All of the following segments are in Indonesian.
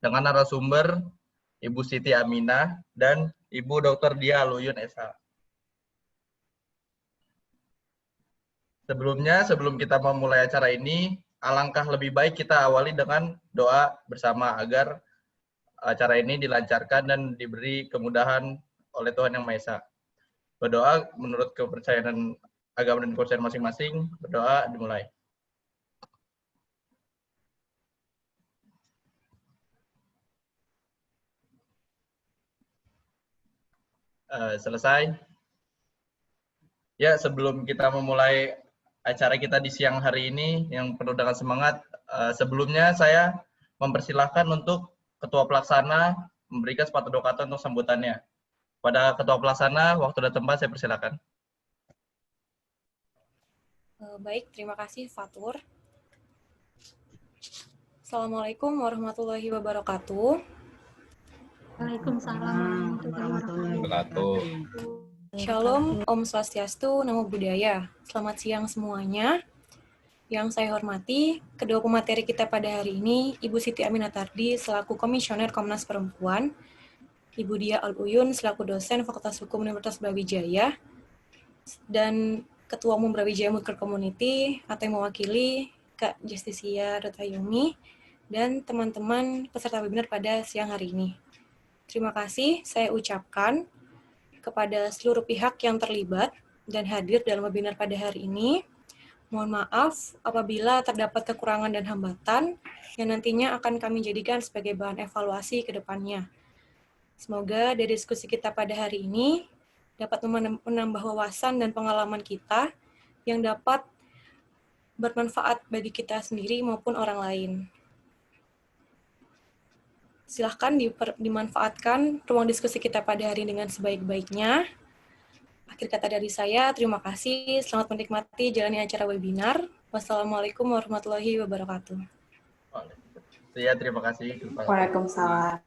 dengan narasumber Ibu Siti Aminah dan Ibu Dr. Dia Aluyun SH. Sebelumnya, sebelum kita memulai acara ini, alangkah lebih baik kita awali dengan doa bersama agar acara ini dilancarkan dan diberi kemudahan oleh Tuhan Yang Maha Esa. Berdoa menurut kepercayaan agama dan kepercayaan masing-masing. Berdoa dimulai. Selesai. Ya, sebelum kita memulai acara kita di siang hari ini yang penuh dengan semangat, sebelumnya saya mempersilahkan untuk Ketua Pelaksana memberikan sepatah dua kata untuk sambutannya. Pada Ketua Pelaksana, waktu dan tempat saya persilakan. Baik, terima kasih Fatur. Assalamualaikum warahmatullahi wabarakatuh. Waalaikumsalam warahmatullahi wabarakatuh. Shalom, Om Swastiastu, Namo Buddhaya. Selamat siang semuanya. Yang saya hormati, kedua pemateri kita pada hari ini, Ibu Siti Aminah Tardi selaku Komisioner Komnas Perempuan, Ibu Dia Aluyun selaku dosen Fakultas Hukum Universitas Brawijaya, dan Ketua Umum Brawijaya Mutker Community atau yang mewakili Kak Justisia Rotayumi, dan teman-teman peserta webinar pada siang hari ini. Terima kasih saya ucapkan kepada seluruh pihak yang terlibat dan hadir dalam webinar pada hari ini. Mohon maaf apabila terdapat kekurangan dan hambatan yang nantinya akan kami jadikan sebagai bahan evaluasi ke depannya. Semoga dari diskusi kita pada hari ini dapat menambah wawasan dan pengalaman kita yang dapat bermanfaat bagi kita sendiri maupun orang lain. Silahkan dimanfaatkan ruang diskusi kita pada hari dengan sebaik-baiknya. Akhir kata dari saya, terima kasih. Selamat menikmati jalannya acara webinar. Wassalamualaikum warahmatullahi wabarakatuh. Ya, terima kasih. Waalaikumsalam.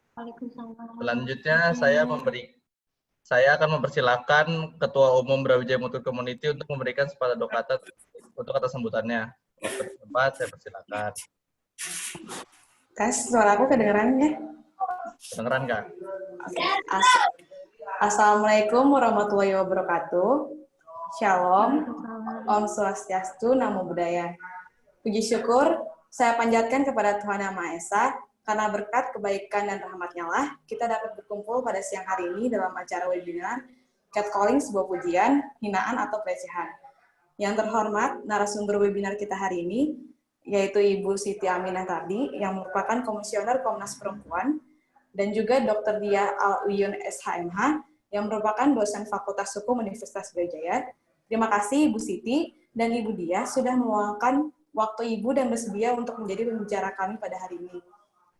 Selanjutnya saya akan mempersilahkan Ketua Umum Brawijaya Mutker Community untuk memberikan sepatah dua kata untuk kata sambutannya. Waktu dan tempat saya persilakan. Tes, suara aku kedengeran ya? Kedengeran, Kak? Oke. Assalamualaikum warahmatullahi wabarakatuh. Shalom, Om Swastiastu, Namo Buddhaya. Puji syukur saya panjatkan kepada Tuhan Yang Maha Esa, karena berkat kebaikan dan rahmat-Nya lah, kita dapat berkumpul pada siang hari ini dalam acara webinar Catcalling Sebuah Pujian, Hinaan atau Pelecehan. Yang terhormat, narasumber webinar kita hari ini, yaitu Ibu Siti Aminah Tardi, yang merupakan Komisioner Komnas Perempuan, dan juga Dr. Dia Aluyun SHMH, yang merupakan dosen Fakultas Hukum Universitas Brawijaya. Terima kasih Ibu Siti dan Ibu Dia sudah meluangkan waktu Ibu dan bersedia untuk menjadi pembicara kami pada hari ini.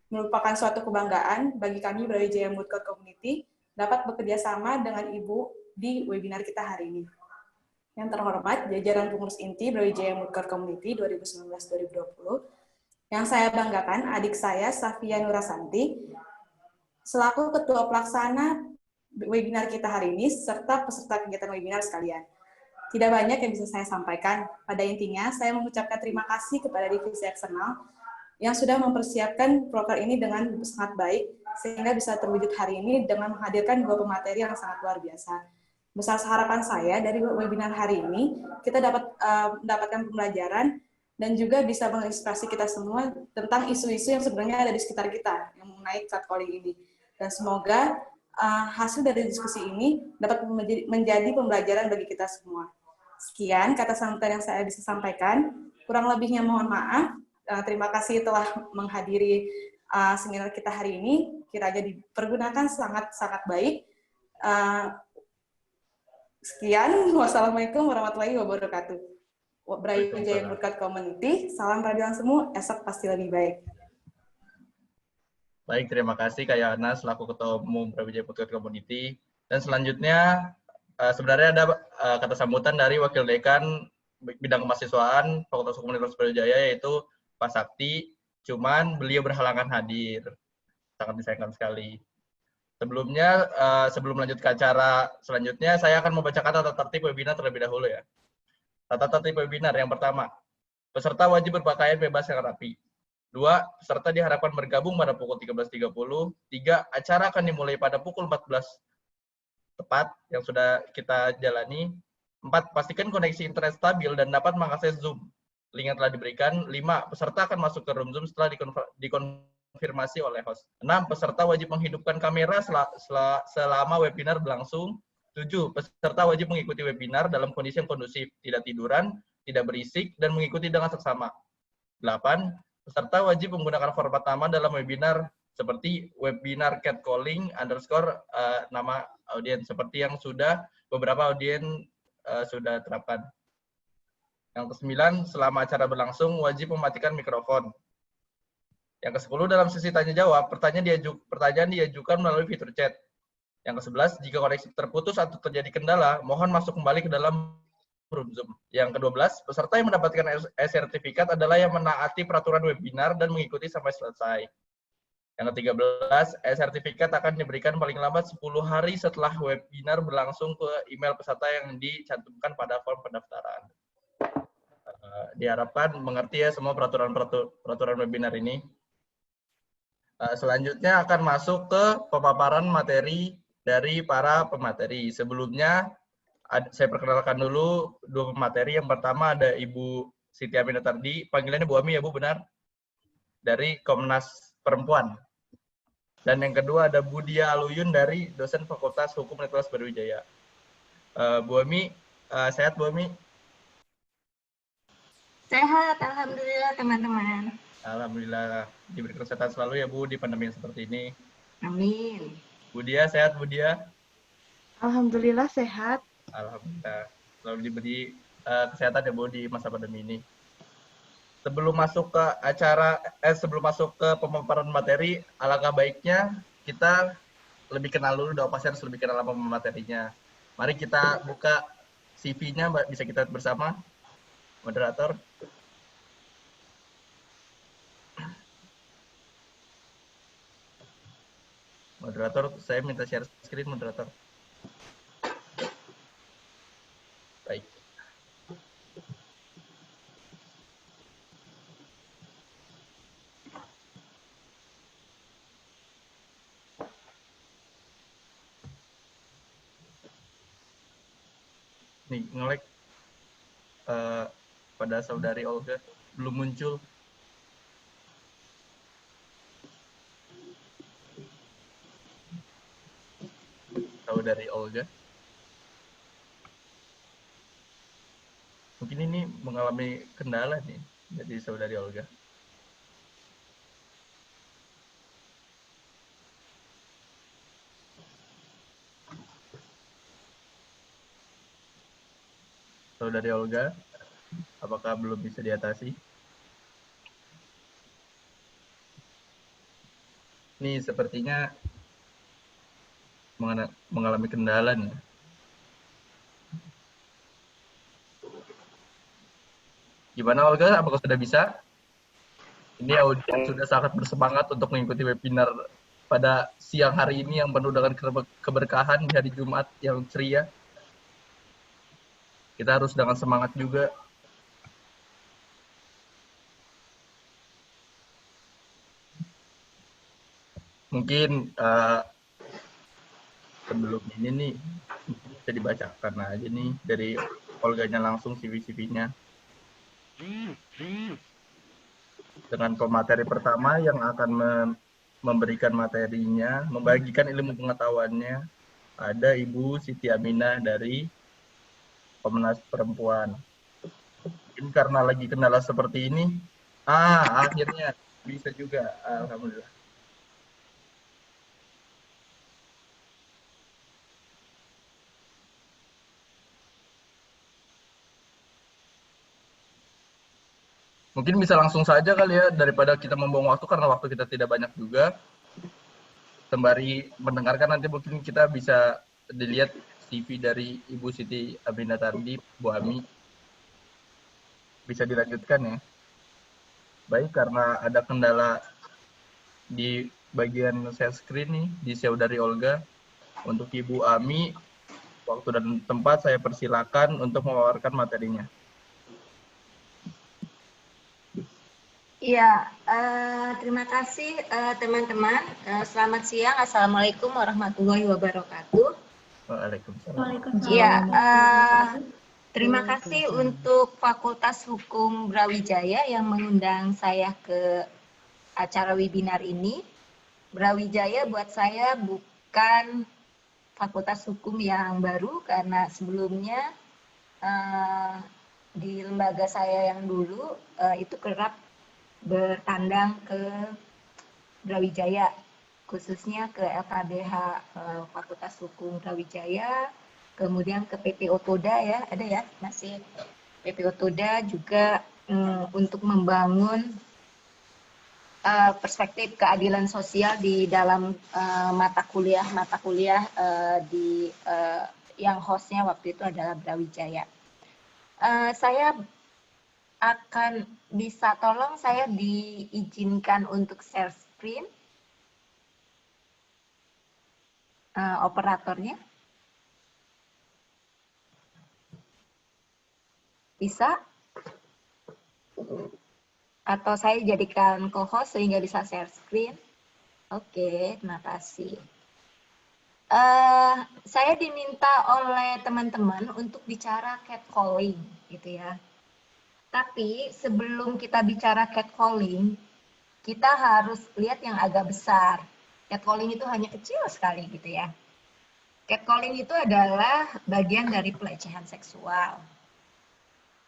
Merupakan suatu kebanggaan bagi kami Brawijaya Mutker Community dapat bekerja sama dengan Ibu di webinar kita hari ini. Yang terhormat, jajaran pengurus inti Brawijaya Mutker Community 2019-2020, yang saya banggakan adik saya, Safia Nurasanti, selaku Ketua Pelaksana webinar kita hari ini, serta peserta kegiatan webinar sekalian. Tidak banyak yang bisa saya sampaikan. Pada intinya, saya mengucapkan terima kasih kepada Divisi Eksternal yang sudah mempersiapkan program ini dengan sangat baik, sehingga bisa terwujud hari ini dengan menghadirkan dua pemateri yang sangat luar biasa. Besar harapan saya dari webinar hari ini, kita dapat mendapatkan pembelajaran dan juga bisa menginspirasi kita semua tentang isu-isu yang sebenarnya ada di sekitar kita, yang mengenai catcalling ini. Dan semoga hasil dari diskusi ini dapat menjadi pembelajaran bagi kita semua. Sekian kata sambutan yang saya bisa sampaikan. Kurang lebihnya mohon maaf. Terima kasih telah menghadiri seminar kita hari ini. Kiranya dipergunakan sangat-sangat baik. Sekian, wassalamualaikum warahmatullahi wabarakatuh. Brawijaya Mutker Community, salam peradilan semua, esok pasti lebih baik. Baik, terima kasih Kak Yana selaku Ketua Umum Brawijaya Mutker Community. Dan selanjutnya sebenarnya ada kata sambutan dari Wakil Dekan Bidang Kemahasiswaan Fakultas Hukum Universitas Brawijaya, yaitu Pak Sakti, cuman beliau berhalangan hadir. Sangat disayangkan sekali. Sebelumnya, sebelum lanjut ke acara selanjutnya, saya akan membacakan tata tertib webinar terlebih dahulu ya. Tata tertib webinar yang pertama, peserta wajib berpakaian bebas yang rapi. 2. Peserta diharapkan bergabung pada pukul 13.30. 3. Acara akan dimulai pada pukul 14 tepat yang sudah kita jalani. 4. Pastikan koneksi internet stabil dan dapat mengakses Zoom. Link yang telah diberikan. 5. Peserta akan masuk ke room Zoom setelah dikonfirmasi oleh host. 6. Peserta wajib menghidupkan kamera selama webinar berlangsung. 7. Peserta wajib mengikuti webinar dalam kondisi yang kondusif, tidak tiduran, tidak berisik, dan mengikuti dengan seksama. 8. Peserta wajib menggunakan format nama dalam webinar seperti webinar catcalling underscore nama audiens, seperti yang sudah beberapa audiens sudah terapkan. Yang ke-9, selama acara berlangsung, wajib mematikan mikrofon. Yang ke-10, dalam sesi tanya-jawab, pertanyaan diajukan melalui fitur chat. Yang ke-11, jika koneksi terputus atau terjadi kendala, mohon masuk kembali ke dalam room Zoom. Yang ke-12, peserta yang mendapatkan e-sertifikat adalah yang menaati peraturan webinar dan mengikuti sampai selesai. Yang ke-13, e-sertifikat akan diberikan paling lambat 10 hari setelah webinar berlangsung ke email peserta yang dicantumkan pada form pendaftaran. Diharapkan mengerti ya semua peraturan webinar ini. Selanjutnya akan masuk ke pemaparan materi dari para pemateri. Sebelumnya, saya perkenalkan dulu dua pemateri. Yang pertama ada Ibu Siti Aminatardi, panggilannya Bu Ami ya Bu, benar? Dari Komnas Perempuan. Dan yang kedua ada Budia Aluyun dari dosen Fakultas Hukum Universitas Brawijaya. Bu Ami, sehat Bu Ami? Sehat, alhamdulillah teman-teman. Alhamdulillah, diberi kesehatan selalu ya Bu di pandemi yang seperti ini. Amin. Budia, sehat Budia? Alhamdulillah sehat. Alhamdulillah, selalu diberi kesehatan ya Bu di masa pandemi ini. Sebelum masuk ke sebelum masuk ke pemaparan materi, alangkah baiknya kita lebih kenal dulu dong, pasti harus lebih kenal sama materinya. Mari kita buka CV-nya, bisa kita bersama, moderator. Moderator, saya minta share screen, moderator. Baik. Nih, nge-like pada saudari Olga, belum muncul. Saudari Olga. Mungkin ini mengalami kendala nih dari saudari Olga. Saudari Olga, apakah belum bisa diatasi? Ini sepertinya mengalami kendala nih. Gimana Olga, apakah sudah bisa? Ini audiens sudah sangat bersemangat untuk mengikuti webinar pada siang hari ini yang penuh dengan keberkahan di hari Jumat yang ceria. Kita harus dengan semangat juga. Mungkin sebelum ini nih, bisa dibacakan aja nih dari Olganya langsung CV-CV-nya. Dengan pemateri pertama yang akan memberikan materinya, membagikan ilmu pengetahuannya, ada Ibu Siti Aminah dari Komnas Perempuan. Mungkin karena lagi kendala seperti ini, akhirnya bisa juga, alhamdulillah. Mungkin bisa langsung saja kali ya, daripada kita membuang waktu karena waktu kita tidak banyak juga. Sembari mendengarkan nanti mungkin kita bisa dilihat CV dari Ibu Siti Aminatardi, Bu Ami. Bisa dilanjutkan ya. Baik, karena ada kendala di bagian share screen nih, di saudari Olga. Untuk Ibu Ami, waktu dan tempat saya persilakan untuk memaparkan materinya. Ya, terima kasih teman-teman. Selamat siang. Assalamualaikum warahmatullahi wabarakatuh. Waalaikumsalam. Ya, terima kasih untuk Fakultas Hukum Brawijaya yang mengundang saya ke acara webinar ini. Brawijaya buat saya bukan fakultas hukum yang baru karena sebelumnya di lembaga saya yang dulu itu kerap bertandang ke Brawijaya, khususnya ke LKBH Fakultas Hukum Brawijaya, kemudian ke PPO Toda ya, ada ya, masih PPO Toda juga untuk membangun perspektif keadilan sosial di dalam mata kuliah di yang hostnya waktu itu adalah Brawijaya. Saya akan bisa tolong saya diizinkan untuk share screen operatornya bisa atau saya jadikan co-host sehingga bisa share screen. Oke, terima kasih. Saya diminta oleh teman-teman untuk bicara catcalling gitu ya. Tapi sebelum kita bicara catcalling, kita harus lihat yang agak besar. Catcalling itu hanya kecil sekali gitu ya. Catcalling itu adalah bagian dari pelecehan seksual.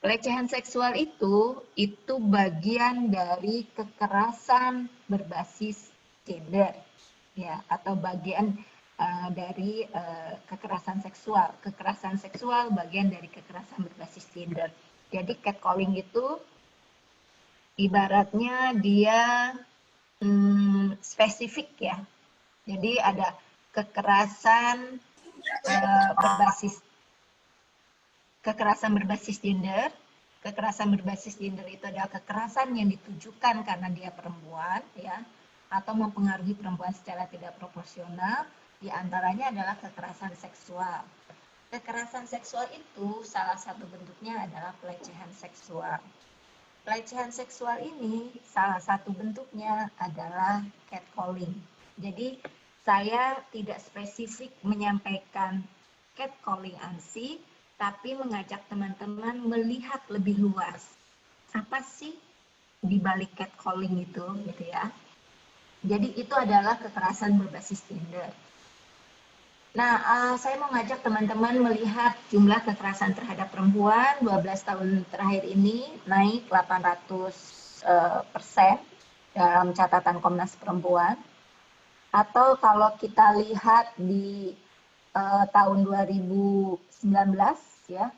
Pelecehan seksual itu bagian dari kekerasan berbasis gender, ya, atau bagian dari kekerasan seksual. Kekerasan seksual bagian dari kekerasan berbasis gender. Jadi catcalling itu ibaratnya dia spesifik ya. Jadi ada kekerasan berbasis gender. Kekerasan berbasis gender itu adalah kekerasan yang ditujukan karena dia perempuan ya, atau mempengaruhi perempuan secara tidak proporsional. Di antaranya adalah kekerasan seksual. Kekerasan seksual itu salah satu bentuknya adalah pelecehan seksual. Pelecehan seksual ini salah satu bentuknya adalah catcalling. Jadi saya tidak spesifik menyampaikan catcalling ANSI, tapi mengajak teman-teman melihat lebih luas. Apa sih di balik catcalling itu gitu ya. Jadi itu adalah kekerasan berbasis gender. Nah, saya mau ngajak teman-teman melihat jumlah kekerasan terhadap perempuan 12 tahun terakhir ini naik 800% dalam catatan Komnas Perempuan. Atau kalau kita lihat di tahun 2019 ya,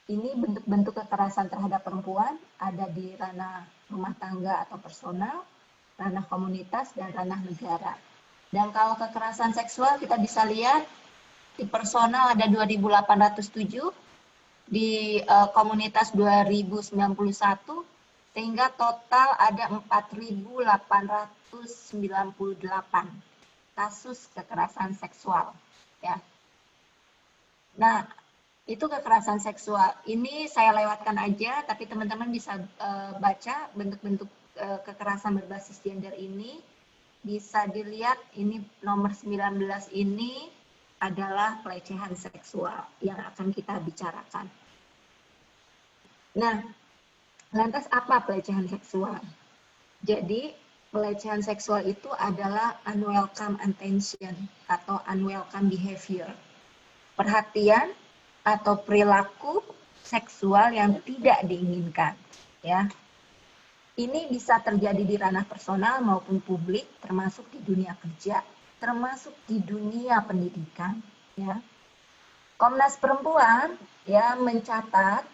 ini bentuk-bentuk kekerasan terhadap perempuan ada di ranah rumah tangga atau personal, ranah komunitas, dan ranah negara. Dan kalau kekerasan seksual kita bisa lihat di personal ada 2.807, di komunitas 2.091, sehingga total ada 4.898 kasus kekerasan seksual. Ya. Nah, itu kekerasan seksual. Ini saya lewatkan aja, tapi teman-teman bisa baca bentuk-bentuk kekerasan berbasis gender ini. Bisa dilihat ini nomor 19 ini adalah pelecehan seksual yang akan kita bicarakan. Nah, lantas apa pelecehan seksual? Jadi, pelecehan seksual itu adalah unwelcome attention atau unwelcome behavior. Perhatian atau perilaku seksual yang tidak diinginkan, ya. Ini bisa terjadi di ranah personal maupun publik, termasuk di dunia kerja, termasuk di dunia pendidikan. Ya. Komnas Perempuan ya mencatat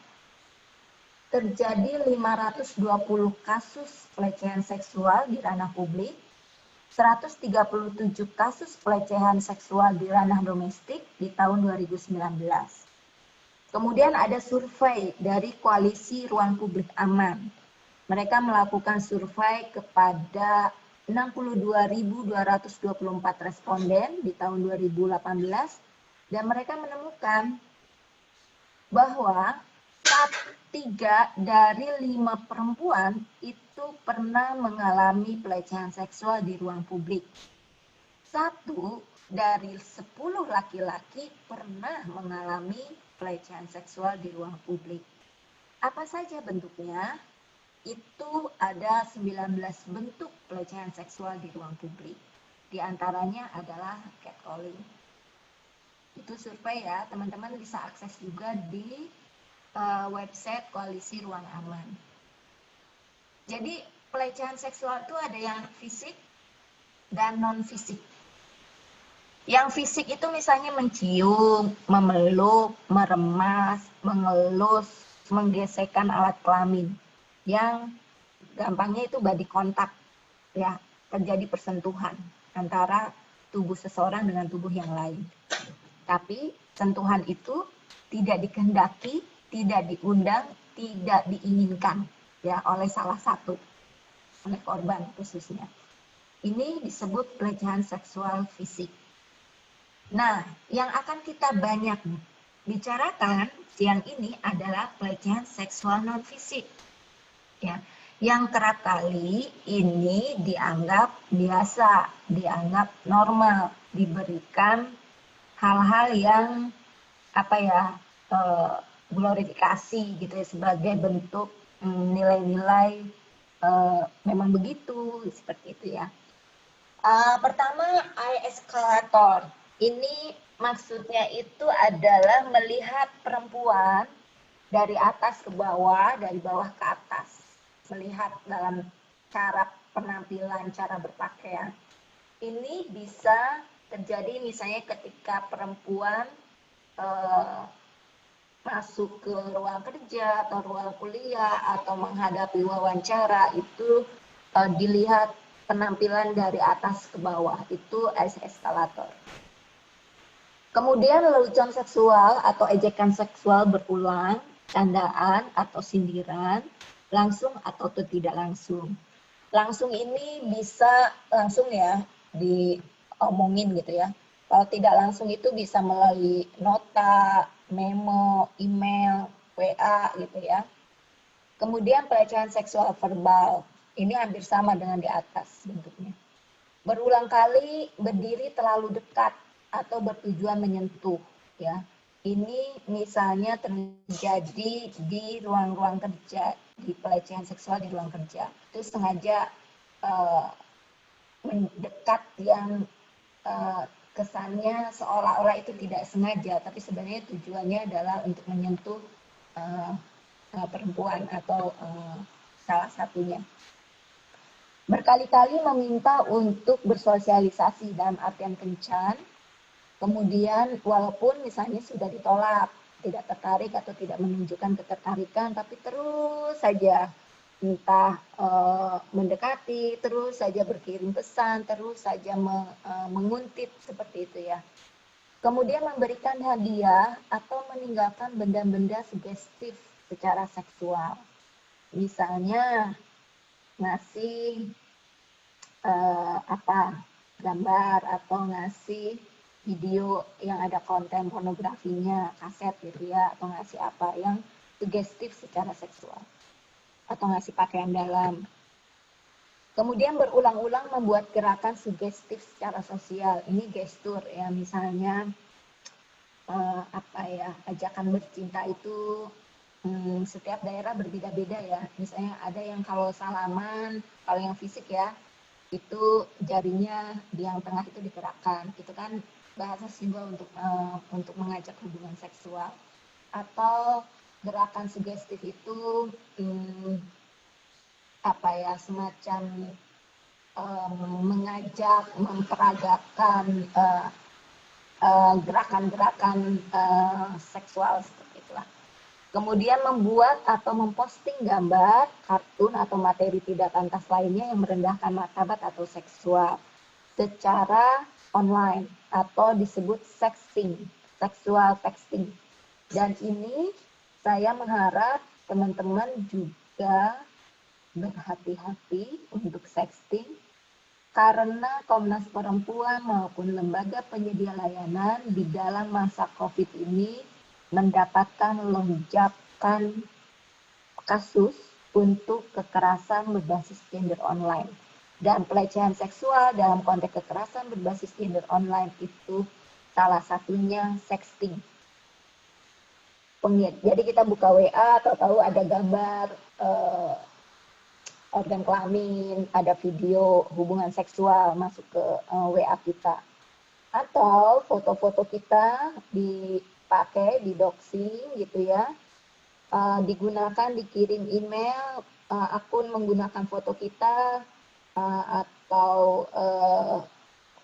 terjadi 520 kasus pelecehan seksual di ranah publik, 137 kasus pelecehan seksual di ranah domestik di tahun 2019. Kemudian ada survei dari Koalisi Ruang Publik Aman. Mereka melakukan survei kepada 62.224 responden di tahun 2018 dan mereka menemukan bahwa 3 dari 5 perempuan itu pernah mengalami pelecehan seksual di ruang publik. 1 dari 10 laki-laki pernah mengalami pelecehan seksual di ruang publik. Apa saja bentuknya? Itu ada 19 bentuk pelecehan seksual di ruang publik. Di antaranya adalah catcalling. Itu survei ya, teman-teman bisa akses juga di website Koalisi Ruang Aman. Jadi pelecehan seksual itu ada yang fisik dan non-fisik. Yang fisik itu misalnya mencium, memeluk, meremas, mengelus, menggesekkan alat kelamin. Yang gampangnya itu body contact, ya, terjadi persentuhan antara tubuh seseorang dengan tubuh yang lain. Tapi sentuhan itu tidak dikehendaki, tidak diundang, tidak diinginkan ya oleh salah satu, oleh korban khususnya. Ini disebut pelecehan seksual fisik. Nah, yang akan kita banyak bicarakan siang ini adalah pelecehan seksual non fisik. Ya, yang kerap kali ini dianggap biasa, dianggap normal, diberikan hal-hal yang glorifikasi gitu ya, sebagai bentuk nilai-nilai memang begitu, seperti itu ya. Pertama, eye escalator. Ini maksudnya itu adalah melihat perempuan dari atas ke bawah, dari bawah ke atas. Melihat dalam cara penampilan, cara berpakaian. Ini bisa terjadi misalnya ketika perempuan masuk ke ruang kerja atau ruang kuliah atau menghadapi wawancara, itu dilihat penampilan dari atas ke bawah, itu eskalator. Kemudian lelucon seksual atau ejekan seksual berulang, candaan atau sindiran, langsung atau tidak langsung. Langsung ini bisa langsung ya diomongin gitu ya. Kalau tidak langsung itu bisa melalui nota, memo, email, WA gitu ya. Kemudian pelecehan seksual verbal. Ini hampir sama dengan di atas bentuknya. Berulang kali berdiri terlalu dekat atau bertujuan menyentuh ya. Ini misalnya terjadi di ruang-ruang kerja, di pelecehan seksual di ruang kerja. Itu sengaja mendekat yang kesannya seolah-olah itu tidak sengaja, tapi sebenarnya tujuannya adalah untuk menyentuh perempuan atau salah satunya. Berkali-kali meminta untuk bersosialisasi dalam artian kencan, kemudian walaupun misalnya sudah ditolak, tidak tertarik atau tidak menunjukkan ketertarikan, tapi terus saja entah mendekati, terus saja berkirim pesan, terus saja menguntit, seperti itu ya. Kemudian memberikan hadiah atau meninggalkan benda-benda sugestif secara seksual. Misalnya ngasih gambar atau ngasih video yang ada konten pornografinya, kaset gitu ya, atau ngasih apa yang sugestif secara seksual, atau ngasih pakaian dalam. Kemudian berulang-ulang membuat gerakan sugestif secara sosial. Ini gestur ya, misalnya ajakan bercinta itu setiap daerah berbeda-beda ya. Misalnya ada yang kalau salaman, kalau yang fisik ya, itu jarinya di yang tengah itu digerakkan. Itu kan bahasa simbol untuk mengajak hubungan seksual. Atau gerakan sugestif itu semacam mengajak, memperagakan gerakan-gerakan seksual seperti itulah. Kemudian membuat atau memposting gambar, kartun atau materi tidak pantas lainnya yang merendahkan martabat atau seksual secara online atau disebut sexting, sexual texting. Dan ini saya mengharap teman-teman juga berhati-hati untuk sexting, karena Komnas Perempuan maupun lembaga penyedia layanan di dalam masa COVID ini mendapatkan lonjakan kasus untuk kekerasan berbasis gender online. Dan pelecehan seksual dalam konteks kekerasan berbasis gender online itu salah satunya sexting. Jadi kita buka WA atau tahu ada gambar organ kelamin, ada video hubungan seksual masuk ke WA kita. Atau foto-foto kita dipakai, didoxing gitu ya. Digunakan, dikirim email, akun menggunakan foto kita, atau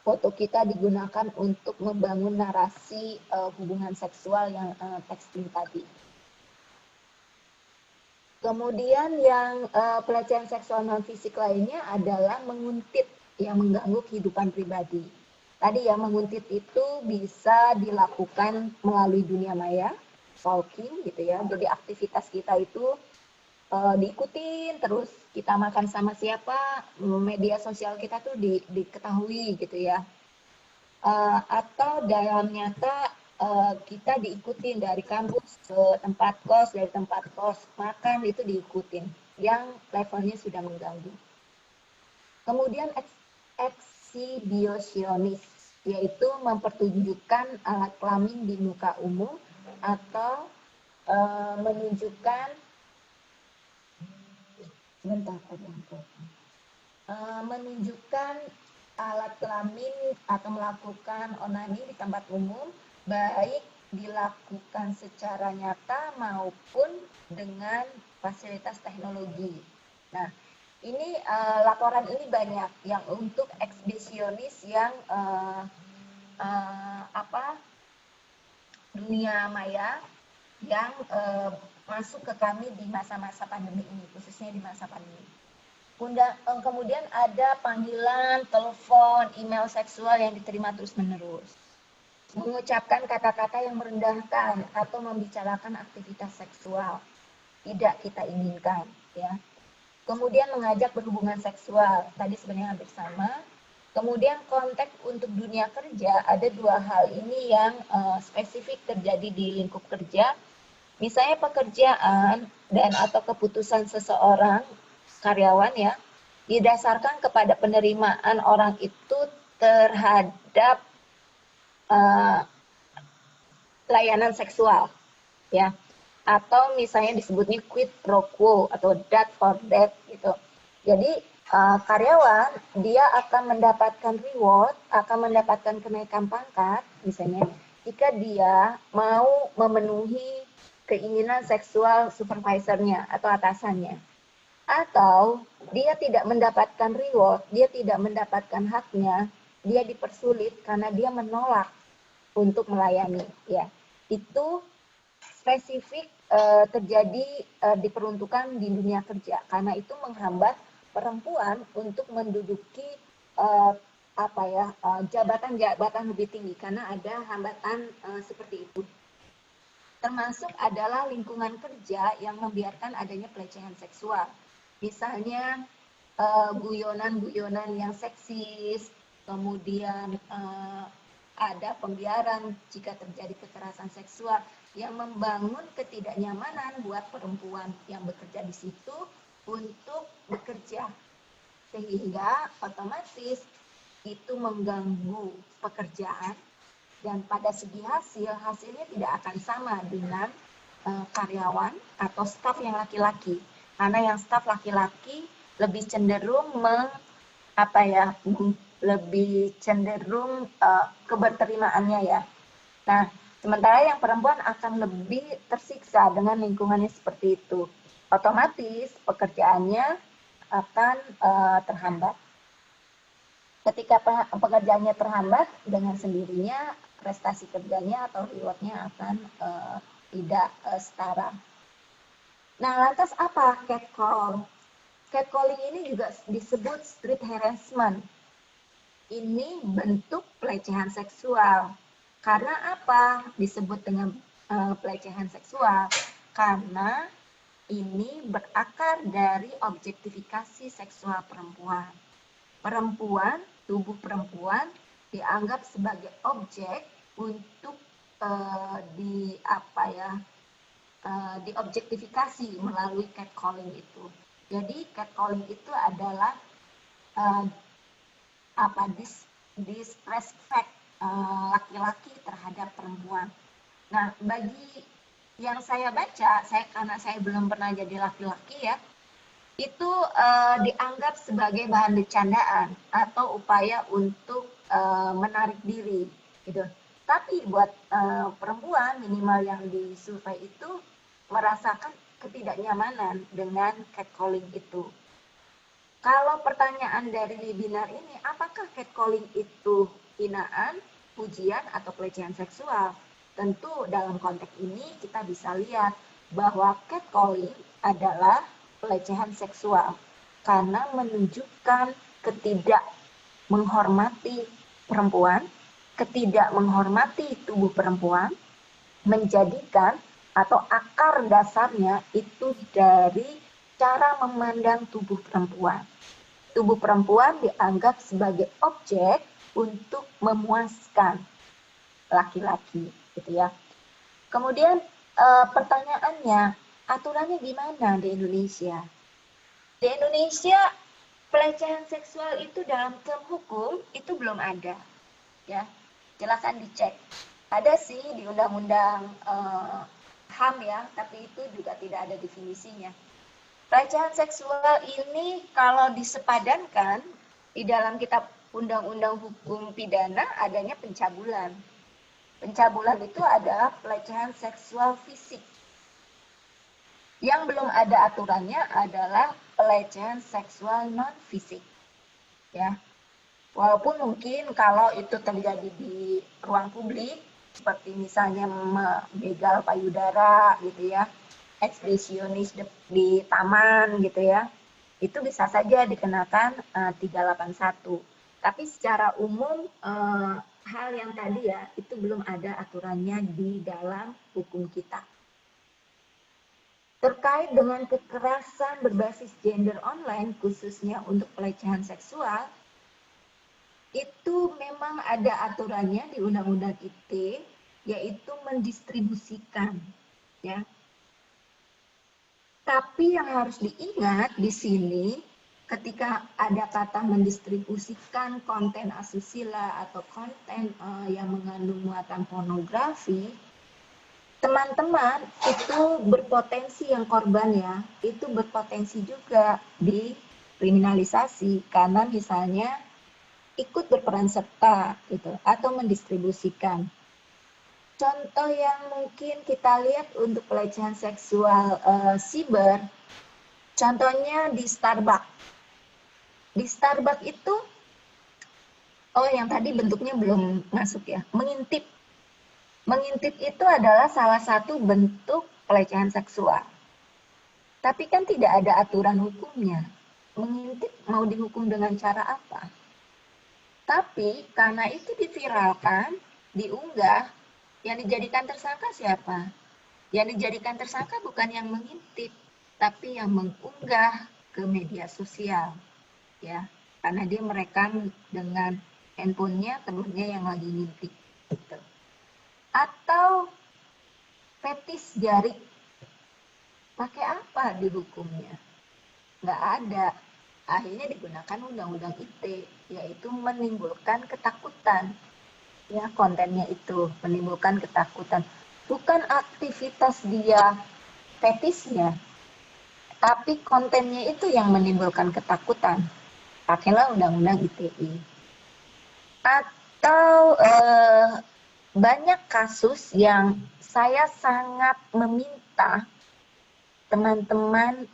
foto kita digunakan untuk membangun narasi hubungan seksual yang texting tadi. Kemudian yang pelecehan seksual non fisik lainnya adalah menguntit yang mengganggu kehidupan pribadi. Tadi yang menguntit itu bisa dilakukan melalui dunia maya, stalking gitu ya. Jadi aktivitas kita itu diikutin terus, kita makan sama siapa, media sosial kita tuh diketahui gitu ya. Atau dalam nyata kita diikutin dari kampus ke tempat kos, dari tempat kos makan itu diikutin, yang levelnya sudah mengganggu. Kemudian eksibisionis, yaitu mempertunjukkan alat kelamin di muka umum atau menunjukkan menunjukkan alat kelamin atau melakukan onani di tempat umum, baik dilakukan secara nyata maupun dengan fasilitas teknologi. Nah, ini laporan ini banyak yang untuk eksibisionis yang dunia maya yang masuk ke kami di masa-masa pandemi ini, khususnya di masa pandemi. Kemudian ada panggilan, telepon, email seksual yang diterima terus-menerus. Mengucapkan kata-kata yang merendahkan atau membicarakan aktivitas seksual tidak kita inginkan, ya. Kemudian mengajak berhubungan seksual, tadi sebenarnya hampir sama. Kemudian konteks untuk dunia kerja, ada dua hal ini yang spesifik terjadi di lingkup kerja. Misalnya pekerjaan dan atau keputusan seseorang karyawan ya didasarkan kepada penerimaan orang itu terhadap layanan seksual, ya, atau misalnya disebutnya quid pro quo atau that for that gitu. Jadi karyawan dia akan mendapatkan reward, akan mendapatkan kenaikan pangkat, misalnya jika dia mau memenuhi keinginan seksual supervisornya atau atasannya. Atau dia tidak mendapatkan reward, dia tidak mendapatkan haknya, dia dipersulit karena dia menolak untuk melayani, ya. Itu spesifik terjadi diperuntukkan di dunia kerja karena itu menghambat perempuan untuk menduduki jabatan-jabatan lebih tinggi karena ada hambatan seperti itu. Termasuk adalah lingkungan kerja yang membiarkan adanya pelecehan seksual. Misalnya guyonan-guyonan yang seksis, kemudian ada pembiaran jika terjadi kekerasan seksual yang membangun ketidaknyamanan buat perempuan yang bekerja di situ untuk bekerja, sehingga otomatis itu mengganggu pekerjaan dan pada segi hasilnya tidak akan sama dengan karyawan atau staf yang laki-laki, karena yang staf laki-laki lebih cenderung lebih cenderung keberterimaannya ya. Nah, sementara yang perempuan akan lebih tersiksa dengan lingkungannya seperti itu. Otomatis pekerjaannya akan terhambat. Ketika pekerjaannya terhambat, dengan sendirinya prestasi kerjanya atau reward-nya akan tidak setara. Nah, lantas apa catcall? Catcalling ini juga disebut street harassment. Ini bentuk pelecehan seksual. Karena apa disebut dengan pelecehan seksual? Karena ini berakar dari objektifikasi seksual perempuan. Tubuh perempuan dianggap sebagai objek untuk diobjektifikasi melalui catcalling itu. Jadi catcalling itu adalah disrespect laki-laki terhadap perempuan. Nah, bagi yang saya baca, karena saya belum pernah jadi laki-laki ya, itu dianggap sebagai bahan bercandaan atau upaya untuk menarik diri, gitu. Tapi buat perempuan minimal yang disurvei itu merasakan ketidaknyamanan dengan catcalling itu. Kalau pertanyaan dari webinar ini, apakah catcalling itu hinaan, pujian, atau pelecehan seksual? Tentu dalam konteks ini kita bisa lihat bahwa catcalling adalah pelecehan seksual karena menunjukkan ketidak menghormati perempuan, ketidak menghormati tubuh perempuan, menjadikan atau akar dasarnya itu dari cara memandang tubuh perempuan. Tubuh perempuan dianggap sebagai objek untuk memuaskan laki-laki, gitu ya. Kemudian pertanyaannya, aturannya gimana di Indonesia? Di Indonesia pelecehan seksual itu dalam term hukum itu belum ada, ya. Silakan dicek. Ada sih di undang-undang HAM ya, tapi itu juga tidak ada definisinya. Pelecehan seksual ini kalau disepadankan di dalam kitab undang-undang hukum pidana adanya pencabulan. Pencabulan itu adalah pelecehan seksual fisik. Yang belum ada aturannya adalah pelecehan seksual non-fisik. Ya. Walaupun mungkin kalau itu terjadi di ruang publik, seperti misalnya begal payudara gitu ya, ekspresionis di taman gitu ya, itu bisa saja dikenakan 381. Tapi secara umum hal yang tadi ya, itu belum ada aturannya di dalam hukum kita. Terkait dengan kekerasan berbasis gender online, khususnya untuk pelecehan seksual, itu memang ada aturannya di Undang-Undang ITE, yaitu mendistribusikan. Ya. Tapi yang harus diingat di sini, ketika ada kata mendistribusikan konten asusila atau konten yang mengandung muatan pornografi, teman-teman itu berpotensi yang korban ya, itu berpotensi juga dikriminalisasi karena misalnya ikut berperan serta gitu atau mendistribusikan. Contoh yang mungkin kita lihat untuk pelecehan seksual siber, contohnya di Starbucks. Di Starbucks itu, yang tadi bentuknya belum masuk ya, mengintip. Mengintip itu adalah salah satu bentuk pelecehan seksual. Tapi kan tidak ada aturan hukumnya. Mengintip mau dihukum dengan cara apa? Tapi karena itu diviralkan, diunggah, yang dijadikan tersangka siapa? Yang dijadikan tersangka bukan yang mengintip, tapi yang mengunggah ke media sosial. Ya, karena dia merekam dengan handphonenya temannya yang lagi ngintip. Gitu. Atau fetis jari, pakai apa dihukumnya? Nggak ada. Akhirnya digunakan undang-undang ITE, yaitu menimbulkan ketakutan. Ya, kontennya itu menimbulkan ketakutan. Bukan aktivitas dia fetisnya, tapi kontennya itu yang menimbulkan ketakutan. Pakailah undang-undang ITE. Atau banyak kasus yang saya sangat meminta teman-teman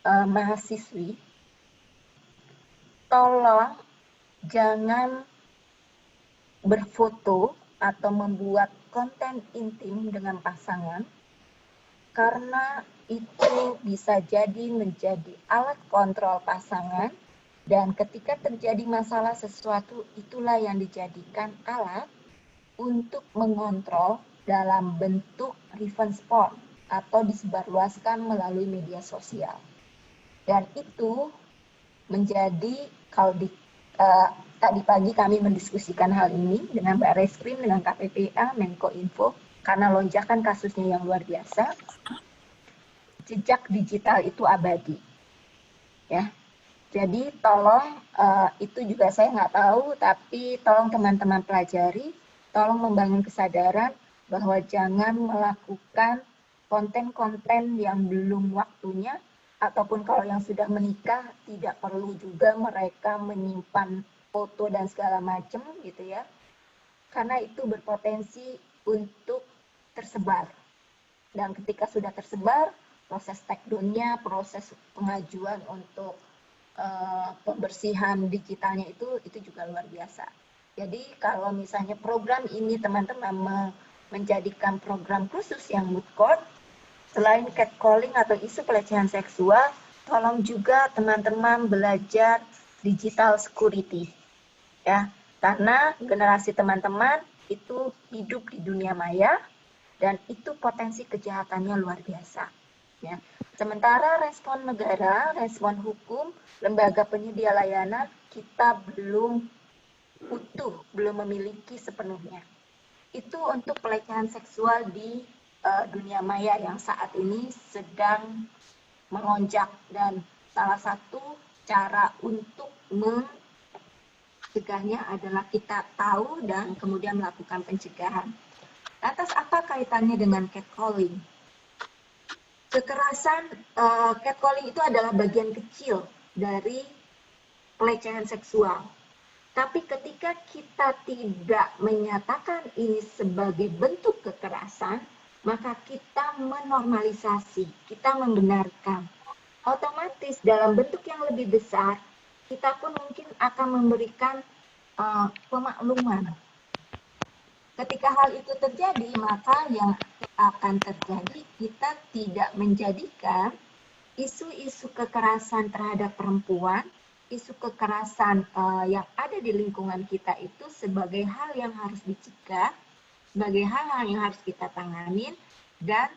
mahasiswi, tolong jangan berfoto atau membuat konten intim dengan pasangan, karena itu bisa jadi menjadi alat kontrol pasangan, dan ketika terjadi masalah sesuatu, itulah yang dijadikan alat untuk mengontrol dalam bentuk revenge porn atau disebarluaskan melalui media sosial. Dan itu menjadi, kalau tadi pagi kami mendiskusikan hal ini dengan Mbak Reskrim, dengan KPPA, Menko Info, karena lonjakan kasusnya yang luar biasa, jejak digital itu abadi. Ya, jadi tolong itu juga saya nggak tahu, tapi tolong teman-teman pelajari, tolong membangun kesadaran bahwa jangan melakukan konten-konten yang belum waktunya, ataupun kalau yang sudah menikah tidak perlu juga mereka menyimpan foto dan segala macam gitu ya, karena itu berpotensi untuk tersebar. Dan ketika sudah tersebar, proses take-down-nya, proses pengajuan untuk pembersihan digitalnya itu juga luar biasa. Jadi kalau misalnya program ini teman-teman menjadikan program khusus yang moot court, selain catcalling atau isu pelecehan seksual, tolong juga teman-teman belajar digital security. Ya, karena generasi teman-teman itu hidup di dunia maya dan itu potensi kejahatannya luar biasa. Ya. Sementara respon negara, respon hukum, lembaga penyedia layanan kita belum utuh, belum memiliki sepenuhnya. Itu untuk pelecehan seksual di dunia maya yang saat ini sedang melonjak, dan salah satu cara untuk mencegahnya adalah kita tahu dan kemudian melakukan pencegahan. Lantas apa kaitannya dengan catcalling? Kekerasan, catcalling itu adalah bagian kecil dari pelecehan seksual. Tapi ketika kita tidak menyatakan ini sebagai bentuk kekerasan, maka kita menormalisasi, kita membenarkan. Otomatis dalam bentuk yang lebih besar, kita pun mungkin akan memberikan pemakluman. Ketika hal itu terjadi, maka yang akan terjadi, kita tidak menjadikan isu-isu kekerasan terhadap perempuan, isu kekerasan yang ada di lingkungan kita itu sebagai hal yang harus dicegah, sebagai hal yang harus kita tanganin, dan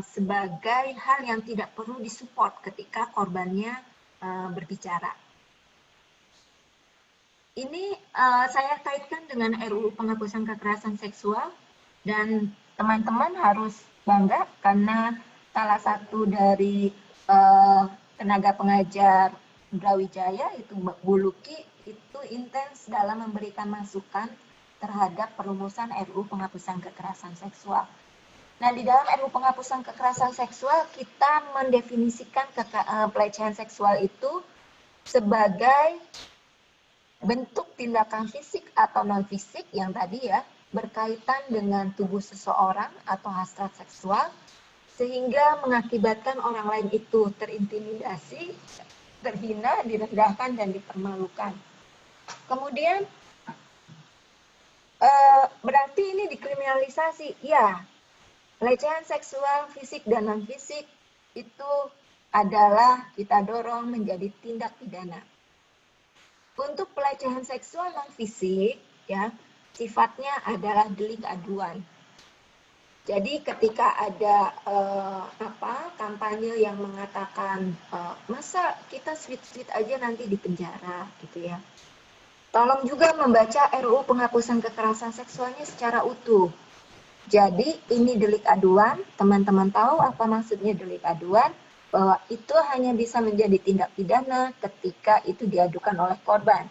sebagai hal yang tidak perlu disupport ketika korbannya berbicara. Ini saya kaitkan dengan RUU penghapusan kekerasan seksual, dan teman-teman harus bangga karena salah satu dari tenaga pengajar Brawijaya itu Bu Luki itu intens dalam memberikan masukan terhadap perumusan RUU penghapusan kekerasan seksual. Nah, di dalam RUU penghapusan kekerasan seksual kita mendefinisikan pelecehan seksual itu sebagai bentuk tindakan fisik atau non fisik yang tadi ya berkaitan dengan tubuh seseorang atau hasrat seksual sehingga mengakibatkan orang lain itu terintimidasi, terhina, direndahkan, dan dipermalukan. Kemudian berarti ini dikriminalisasi. Ya, pelecehan seksual fisik dan non fisik itu adalah kita dorong menjadi tindak pidana. Untuk pelecehan seksual non fisik ya sifatnya adalah delik aduan. Jadi ketika ada kampanye yang mengatakan masa kita sweet-sweet aja nanti di penjara gitu ya. Tolong juga membaca RUU penghapusan kekerasan seksualnya secara utuh. Jadi ini delik aduan, teman-teman tahu apa maksudnya delik aduan? Bahwa itu hanya bisa menjadi tindak pidana ketika itu diadukan oleh korban.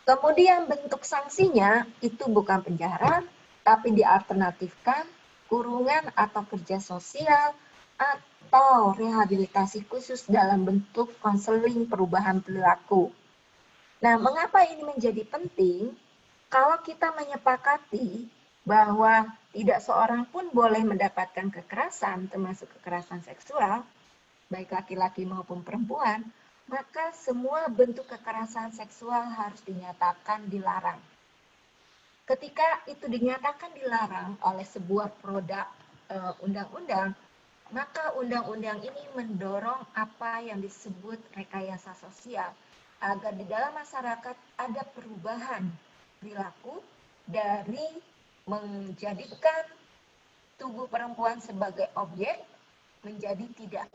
Kemudian bentuk sanksinya itu bukan penjara, tapi dialternatifkan kurungan atau kerja sosial atau rehabilitasi khusus dalam bentuk konseling perubahan perilaku. Nah, mengapa ini menjadi penting? Kalau kita menyepakati bahwa tidak seorang pun boleh mendapatkan kekerasan, termasuk kekerasan seksual, baik laki-laki maupun perempuan, maka semua bentuk kekerasan seksual harus dinyatakan dilarang. Ketika itu dinyatakan dilarang oleh sebuah produk undang-undang, maka undang-undang ini mendorong apa yang disebut rekayasa sosial, agar di dalam masyarakat ada perubahan perilaku dari menjadikan tubuh perempuan sebagai objek menjadi tidak.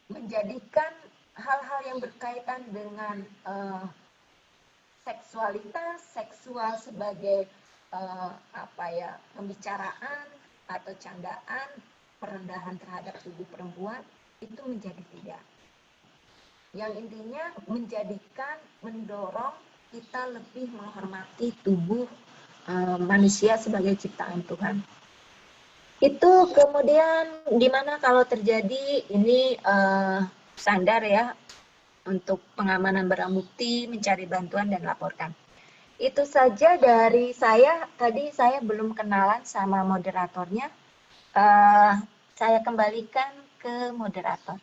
Menjadikan hal-hal yang berkaitan dengan seksualitas, seksual sebagai pembicaraan atau candaan perendahan terhadap tubuh perempuan itu menjadi tidak. Yang intinya mendorong kita lebih menghormati tubuh manusia sebagai ciptaan Tuhan. Itu kemudian di mana kalau terjadi ini standar ya untuk pengamanan barang bukti, mencari bantuan dan laporkan. Itu saja dari saya. Tadi saya belum kenalan sama moderatornya. Saya kembalikan ke moderator.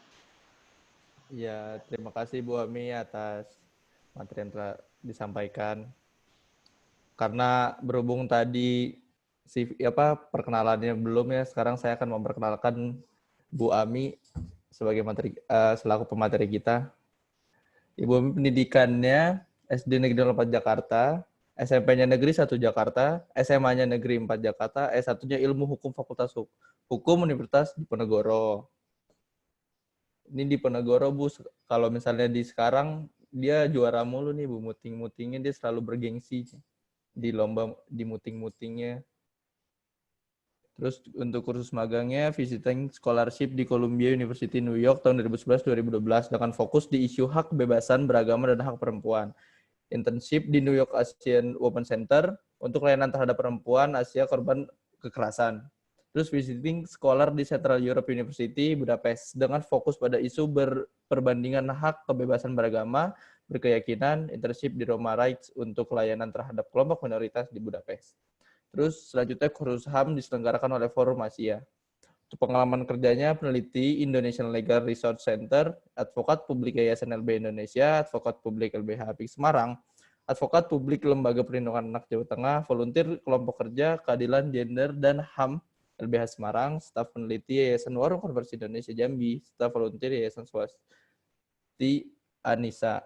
Ya, terima kasih Bu Ami atas materi yang telah disampaikan. Karena berhubung tadi perkenalannya belum ya, sekarang saya akan memperkenalkan Bu Ami sebagai selaku pemateri kita. Ibu Ami pendidikannya SD Negeri 04 Jakarta, SMP-nya Negeri 1 Jakarta, SMA-nya Negeri 4 Jakarta, S1-nya Ilmu Hukum Fakultas Hukum Universitas Diponegoro. Ini di Diponegoro, Bu, kalau misalnya di sekarang, dia juara mulu nih, Bu, muting-mutingnya dia selalu bergengsi di lomba, di muting-mutingnya. Terus untuk kursus magangnya, visiting scholarship di Columbia University New York tahun 2011-2012 dengan fokus di isu hak kebebasan beragama dan hak perempuan. Internship di New York Asian Women Center untuk layanan terhadap perempuan Asia korban kekerasan. Terus visiting scholar di Central Europe University Budapest dengan fokus pada isu perbandingan hak kebebasan beragama, berkeyakinan, internship di Roma Rights untuk layanan terhadap kelompok minoritas di Budapest. Terus selanjutnya kursus HAM diselenggarakan oleh Forum Asia. Untuk pengalaman kerjanya, peneliti Indonesian Legal Research Center, advokat publik Yayasan LBH Indonesia, advokat publik LBH APIK Semarang, advokat publik Lembaga Perlindungan Anak Jawa Tengah, volunteer kelompok kerja keadilan gender dan HAM LBH Semarang, staf peneliti Yayasan Warung Konversi Indonesia Jambi, staf volunteer Yayasan Swasti Anissa.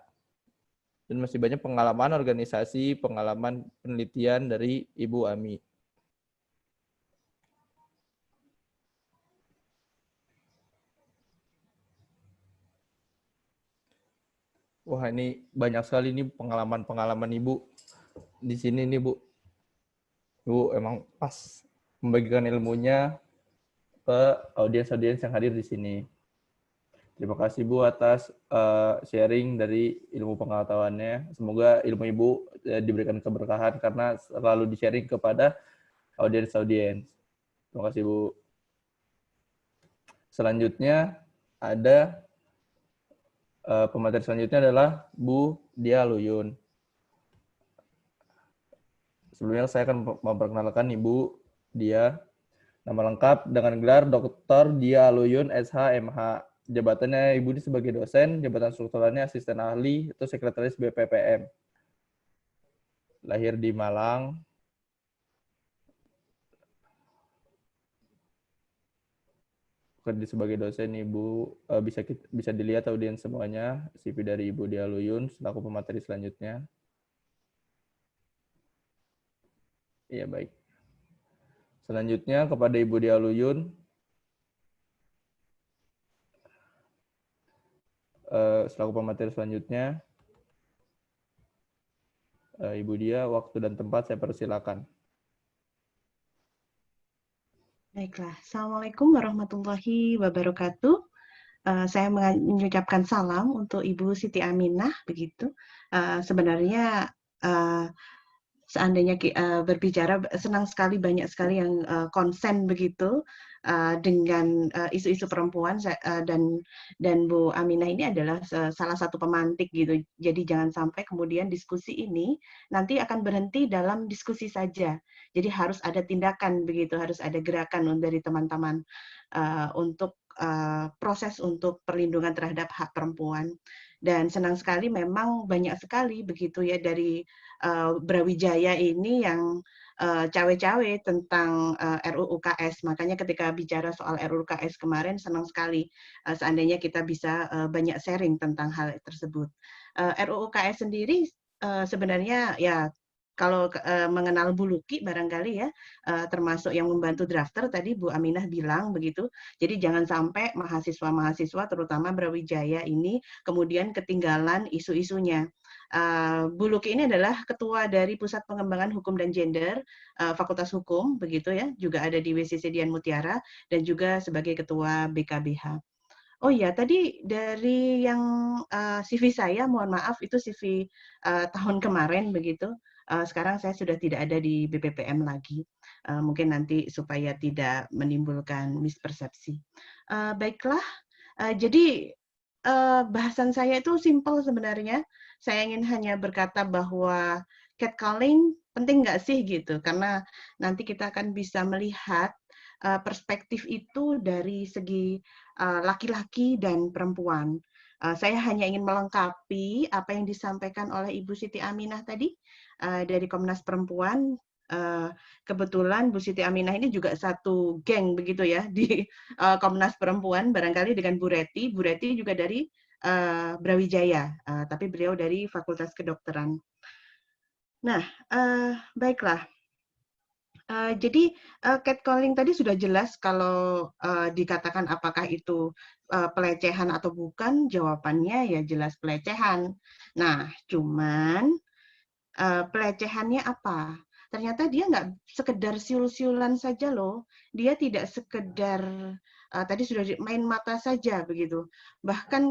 Dan masih banyak pengalaman organisasi, pengalaman penelitian dari Ibu Ami. Wah, ini banyak sekali nih pengalaman-pengalaman Ibu di sini nih, Bu. Ibu emang pas membagikan ilmunya ke audiens-audiens yang hadir di sini. Terima kasih Bu atas sharing dari ilmu pengetahuannya. Semoga ilmu Ibu diberikan keberkahan karena selalu di-sharing kepada audiens-audiens. Terima kasih Bu. Selanjutnya ada pemateri selanjutnya adalah Bu Dia Luyun. Sebelumnya saya akan memperkenalkan Ibu Dia. Nama lengkap dengan gelar Dr. Dia Luyun SH MH. Jabatannya Ibu ini sebagai dosen, jabatan strukturalnya asisten ahli atau sekretaris BPPM. Lahir di Malang. Kerja sebagai dosen Ibu, bisa dilihat audiens semuanya, CV dari Ibu Dia Luyun, selaku pemateri selanjutnya. Iya, baik. Selanjutnya kepada Ibu Dia Luyun, selaku pemateri selanjutnya, Ibu Dia, waktu dan tempat saya persilakan. Baiklah, Assalamualaikum warahmatullahi wabarakatuh. Saya mengucapkan salam untuk Ibu Siti Aminah, begitu. Sebenarnya seandainya berbicara, senang sekali, banyak sekali yang konsen begitu dengan isu-isu perempuan, dan Bu Aminah ini adalah salah satu pemantik gitu. Jadi jangan sampai kemudian diskusi ini nanti akan berhenti dalam diskusi saja. Jadi harus ada tindakan begitu, harus ada gerakan dari teman-teman untuk proses untuk perlindungan terhadap hak perempuan. Dan senang sekali memang banyak sekali begitu ya dari Brawijaya ini yang cawe-cawe tentang RUU KS. Makanya ketika bicara soal RUU KS kemarin senang sekali seandainya kita bisa banyak sharing tentang hal tersebut. RUU KS sendiri sebenarnya ya kalau mengenal Bu Luki barangkali ya, termasuk yang membantu drafter tadi Bu Aminah bilang begitu. Jadi jangan sampai mahasiswa-mahasiswa terutama Brawijaya ini kemudian ketinggalan isu-isunya. Bu Luki ini adalah ketua dari Pusat Pengembangan Hukum dan Gender Fakultas Hukum begitu ya, juga ada di WCC Dian Mutiara dan juga sebagai ketua BKBH. Oh iya, tadi dari yang CV saya, mohon maaf itu CV tahun kemarin begitu. Sekarang saya sudah tidak ada di BPPM lagi. Mungkin nanti supaya tidak menimbulkan mispersepsi. Baiklah, jadi bahasan saya itu simpel sebenarnya. Saya ingin hanya berkata bahwa catcalling penting nggak sih gitu, karena nanti kita akan bisa melihat perspektif itu dari segi laki-laki dan perempuan. Saya hanya ingin melengkapi apa yang disampaikan oleh Ibu Siti Aminah tadi dari Komnas Perempuan. Kebetulan Bu Siti Aminah ini juga satu geng begitu ya di Komnas Perempuan, barangkali dengan Bu Reti. Bu Reti juga dari Brawijaya, tapi beliau dari Fakultas Kedokteran. Nah, baiklah. Jadi catcalling tadi sudah jelas kalau dikatakan apakah itu pelecehan atau bukan, jawabannya ya jelas pelecehan. Nah, cuman pelecehannya apa? Ternyata dia nggak sekedar siul-siulan saja loh. Dia tidak sekedar tadi sudah main mata saja begitu. Bahkan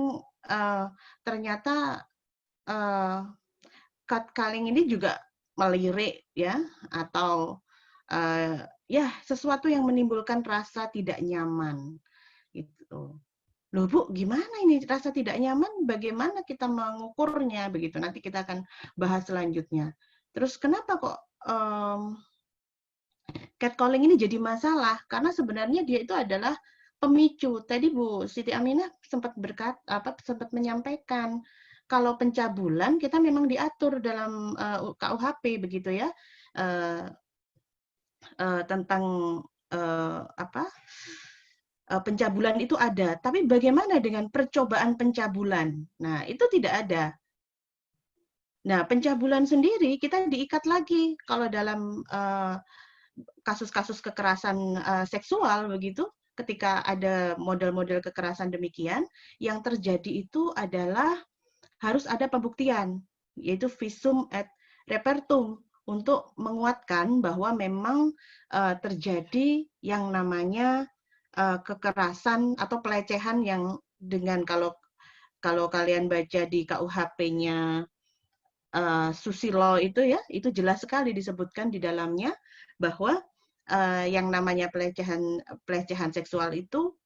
ternyata catcalling ini juga melirik ya, atau ya sesuatu yang menimbulkan rasa tidak nyaman gitu. Loh Bu, gimana ini rasa tidak nyaman? Bagaimana kita mengukurnya begitu? Nanti kita akan bahas selanjutnya. Terus kenapa kok catcalling ini jadi masalah? Karena sebenarnya dia itu adalah pemicu. Tadi Bu Siti Aminah sempat sempat menyampaikan kalau pencabulan kita memang diatur dalam KUHP begitu ya. Tentang pencabulan itu ada, tapi bagaimana dengan percobaan pencabulan? Nah, itu tidak ada. Nah, pencabulan sendiri kita diikat lagi kalau dalam kasus-kasus kekerasan seksual begitu, ketika ada model-model kekerasan demikian, yang terjadi itu adalah harus ada pembuktian, yaitu visum et repertum, untuk menguatkan bahwa memang terjadi yang namanya kekerasan atau pelecehan yang dengan kalau kalian baca di KUHP-nya Susilo itu ya, itu jelas sekali disebutkan di dalamnya bahwa yang namanya pelecehan seksual itu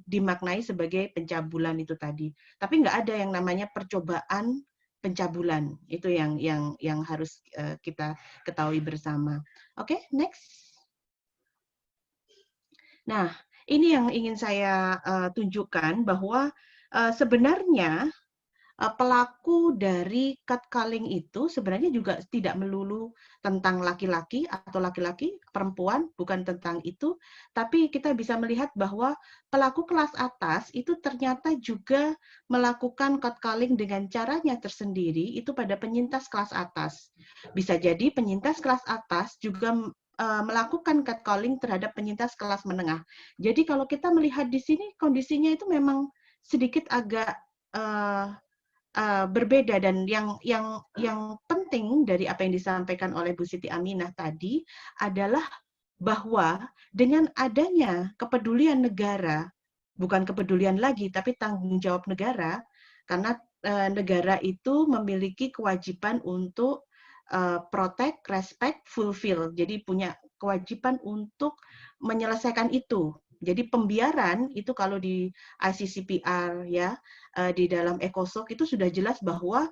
dimaknai sebagai pencabulan itu tadi. Tapi nggak ada yang namanya percobaan pencabulan. Itu yang harus kita ketahui bersama. Oke, next. Nah, ini yang ingin saya tunjukkan bahwa sebenarnya pelaku dari catcalling itu sebenarnya juga tidak melulu tentang laki-laki atau laki-laki, perempuan, bukan tentang itu, tapi kita bisa melihat bahwa pelaku kelas atas itu ternyata juga melakukan catcalling dengan caranya tersendiri itu pada penyintas kelas atas. Bisa jadi penyintas kelas atas juga melakukan catcalling terhadap penyintas kelas menengah. Jadi kalau kita melihat di sini kondisinya itu memang sedikit agak berbeda, dan yang penting dari apa yang disampaikan oleh Bu Siti Aminah tadi adalah bahwa dengan adanya kepedulian negara, bukan kepedulian lagi tapi tanggung jawab negara, karena negara itu memiliki kewajiban untuk protect, respect, fulfill. Jadi punya kewajiban untuk menyelesaikan itu. Jadi pembiaran itu kalau di ICCPR ya, di dalam ECOSOC itu sudah jelas bahwa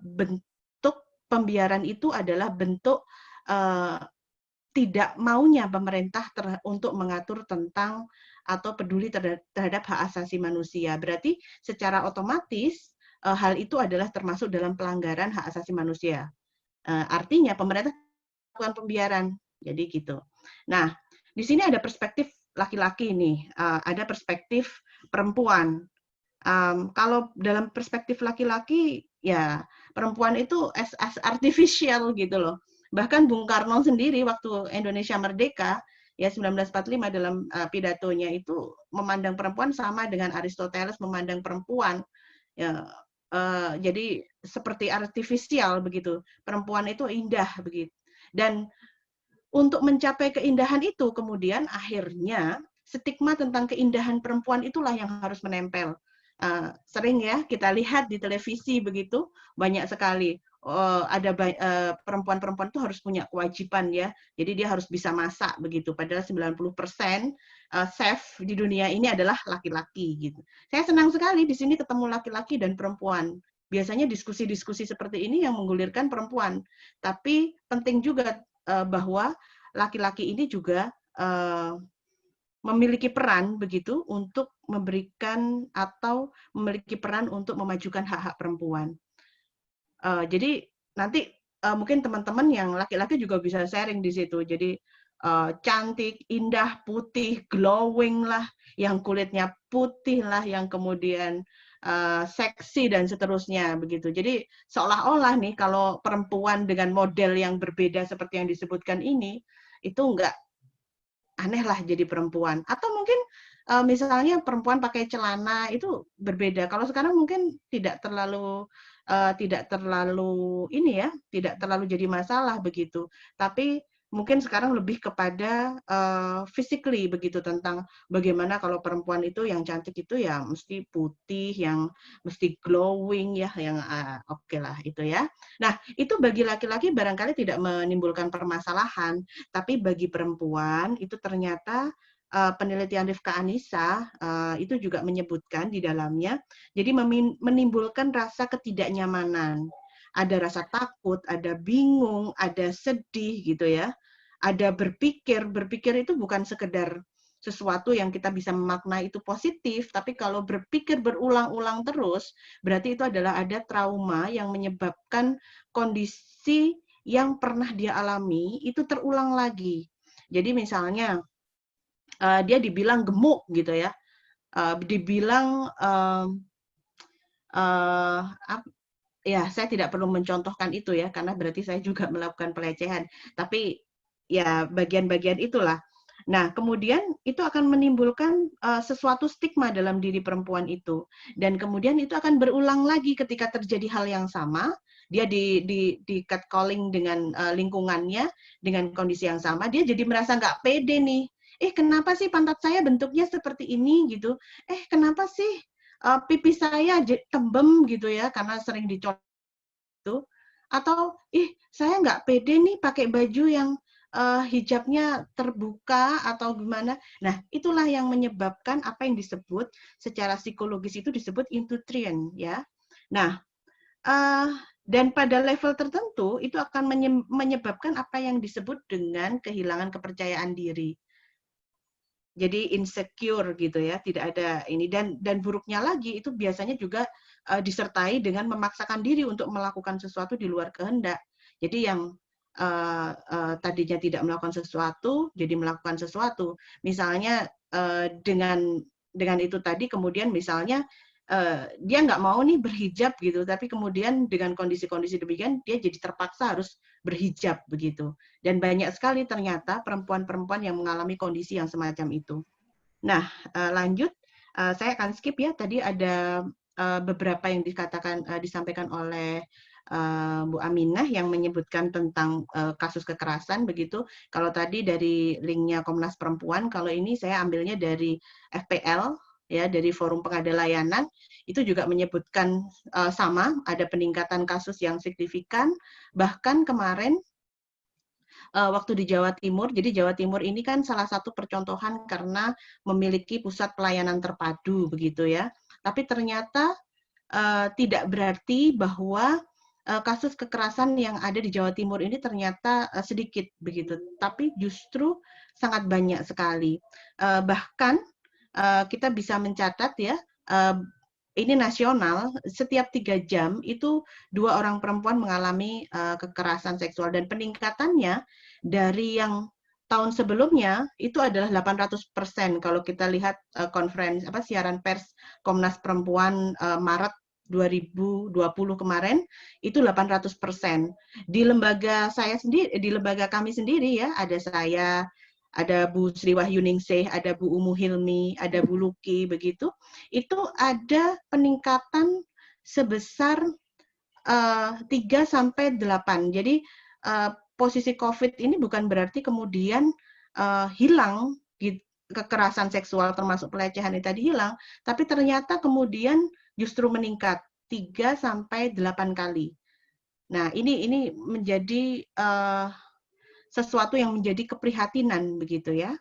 bentuk pembiaran itu adalah bentuk tidak maunya pemerintah untuk mengatur tentang atau peduli terhadap hak asasi manusia. Berarti secara otomatis hal itu adalah termasuk dalam pelanggaran hak asasi manusia. Artinya pemerintah melakukan pembiaran. Jadi gitu. Nah, di sini ada perspektif laki-laki nih, ada perspektif perempuan. Kalau dalam perspektif laki-laki ya perempuan itu as artificial gitu loh. Bahkan Bung Karno sendiri waktu Indonesia merdeka ya 1945 dalam pidatonya itu memandang perempuan sama dengan Aristoteles memandang perempuan ya, jadi seperti artifisial begitu. Perempuan itu indah begitu. Dan untuk mencapai keindahan itu kemudian akhirnya stigma tentang keindahan perempuan itulah yang harus menempel. Sering ya kita lihat di televisi begitu banyak sekali ada perempuan-perempuan itu harus punya kewajiban ya. Jadi dia harus bisa masak begitu. Padahal 90% chef di dunia ini adalah laki-laki gitu. Saya senang sekali di sini ketemu laki-laki dan perempuan. Biasanya diskusi-diskusi seperti ini yang menggulirkan perempuan. Tapi penting juga bahwa laki-laki ini juga memiliki peran begitu untuk memberikan atau memiliki peran untuk memajukan hak-hak perempuan. Jadi nanti mungkin teman-teman yang laki-laki juga bisa sharing di situ. Jadi cantik, indah, putih, glowing lah, yang kulitnya putih lah, yang kemudian seksi dan seterusnya begitu. Jadi seolah-olah nih kalau perempuan dengan model yang berbeda seperti yang disebutkan ini itu enggak aneh lah jadi perempuan. Atau mungkin misalnya perempuan pakai celana itu berbeda. Kalau sekarang mungkin tidak terlalu ini ya, tidak terlalu jadi masalah begitu. Tapi mungkin sekarang lebih kepada physically begitu tentang bagaimana kalau perempuan itu yang cantik itu ya mesti putih, yang mesti glowing ya, yang oke lah itu ya. Nah, itu bagi laki-laki barangkali tidak menimbulkan permasalahan, tapi bagi perempuan itu ternyata penelitian Rifka Anissa itu juga menyebutkan di dalamnya, jadi menimbulkan rasa ketidaknyamanan. Ada rasa takut, ada bingung, ada sedih gitu ya. Ada berpikir itu bukan sekedar sesuatu yang kita bisa memaknai itu positif, tapi kalau berpikir berulang-ulang terus, berarti itu adalah ada trauma yang menyebabkan kondisi yang pernah dia alami itu terulang lagi. Jadi misalnya dia dibilang gemuk gitu ya, dibilang ya saya tidak perlu mencontohkan itu ya karena berarti saya juga melakukan pelecehan. Tapi ya bagian-bagian itulah. Nah, kemudian itu akan menimbulkan sesuatu stigma dalam diri perempuan itu. Dan kemudian itu akan berulang lagi ketika terjadi hal yang sama, dia di catcalling dengan lingkungannya, dengan kondisi yang sama, dia jadi merasa nggak pede nih. Kenapa sih pantat saya bentuknya seperti ini gitu? Kenapa sih pipi saya tembem gitu ya karena sering dicolok itu, atau saya nggak pede nih pakai baju yang hijabnya terbuka atau gimana. Nah, itulah yang menyebabkan apa yang disebut secara psikologis itu disebut intuition ya. Nah, dan pada level tertentu itu akan menyebabkan apa yang disebut dengan kehilangan kepercayaan diri. Jadi insecure gitu ya, tidak ada ini, dan buruknya lagi itu biasanya juga disertai dengan memaksakan diri untuk melakukan sesuatu di luar kehendak. Jadi yang tadinya tidak melakukan sesuatu jadi melakukan sesuatu. Misalnya dengan itu tadi kemudian misalnya dia nggak mau nih berhijab gitu, tapi kemudian dengan kondisi-kondisi demikian dia jadi terpaksa harus berhijab begitu. Dan banyak sekali ternyata perempuan-perempuan yang mengalami kondisi yang semacam itu. Nah, lanjut, saya akan skip ya. Tadi ada beberapa yang disampaikan oleh Bu Aminah yang menyebutkan tentang kasus kekerasan begitu. Kalau tadi dari linknya Komnas Perempuan, kalau ini saya ambilnya dari FPL ya, dari Forum Pengada Layanan, itu juga menyebutkan sama, ada peningkatan kasus yang signifikan. Bahkan kemarin waktu di Jawa Timur, jadi Jawa Timur ini kan salah satu percontohan karena memiliki pusat pelayanan terpadu begitu ya. Tapi ternyata tidak berarti bahwa kasus kekerasan yang ada di Jawa Timur ini ternyata sedikit begitu, tapi justru sangat banyak sekali. Bahkan kita bisa mencatat ya, ini nasional, setiap 3 jam itu 2 orang perempuan mengalami kekerasan seksual, dan peningkatannya dari yang tahun sebelumnya itu adalah 800% kalau kita lihat siaran pers Komnas Perempuan Maret 2020 kemarin itu 800%. Di lembaga saya sendiri, di lembaga kami sendiri ya, ada saya, ada Bu Sri Wahyuningsih, ada Bu Umu Hilmi, ada Bu Luki, begitu. Itu ada peningkatan sebesar 3 sampai 8. Jadi posisi COVID ini bukan berarti kemudian hilang kekerasan seksual termasuk pelecehan itu tadi hilang, tapi ternyata kemudian justru meningkat 3 sampai 8 kali. Nah, ini menjadi sesuatu yang menjadi keprihatinan begitu ya.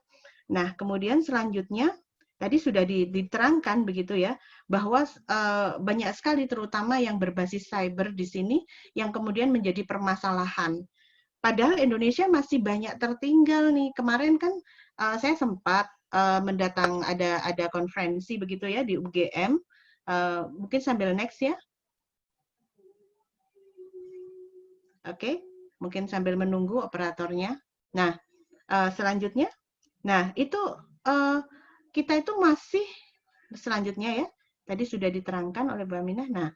Nah, kemudian selanjutnya tadi sudah diterangkan begitu ya, bahwa banyak sekali terutama yang berbasis cyber di sini yang kemudian menjadi permasalahan. Padahal Indonesia masih banyak tertinggal nih. Kemarin kan saya sempat mendatang ada konferensi begitu ya di UGM. Mungkin sambil next ya. Oke, mungkin sambil menunggu operatornya. Nah, selanjutnya. Nah, itu kita itu masih selanjutnya ya, tadi sudah diterangkan oleh Mbak Aminah. Nah,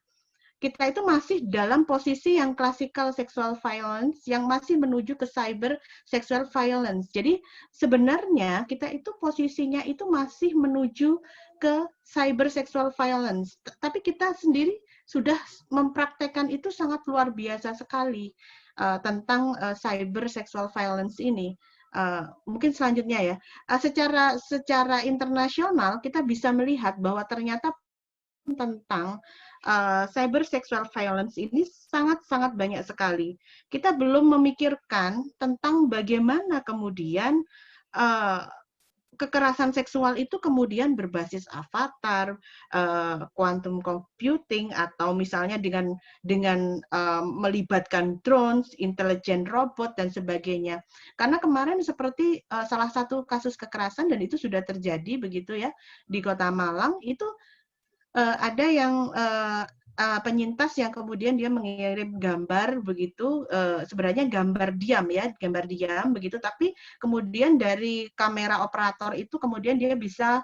kita itu masih dalam posisi yang classical sexual violence, yang masih menuju ke cyber sexual violence. Jadi sebenarnya kita itu posisinya itu masih menuju ke cyber sexual violence. Tapi kita sendiri sudah mempraktekkan itu sangat luar biasa sekali tentang cyber sexual violence ini. Mungkin selanjutnya ya, secara internasional kita bisa melihat bahwa ternyata tentang cyber sexual violence ini sangat-sangat banyak sekali. Kita belum memikirkan tentang bagaimana kemudian kekerasan seksual itu kemudian berbasis avatar, quantum computing, atau misalnya dengan melibatkan drones, intelligent robot, dan sebagainya. Karena kemarin seperti salah satu kasus kekerasan, dan itu sudah terjadi begitu ya, di Kota Malang, itu ada yang penyintas yang kemudian dia mengirim gambar begitu, sebenarnya gambar diam ya, gambar diam begitu, tapi kemudian dari kamera operator itu kemudian dia bisa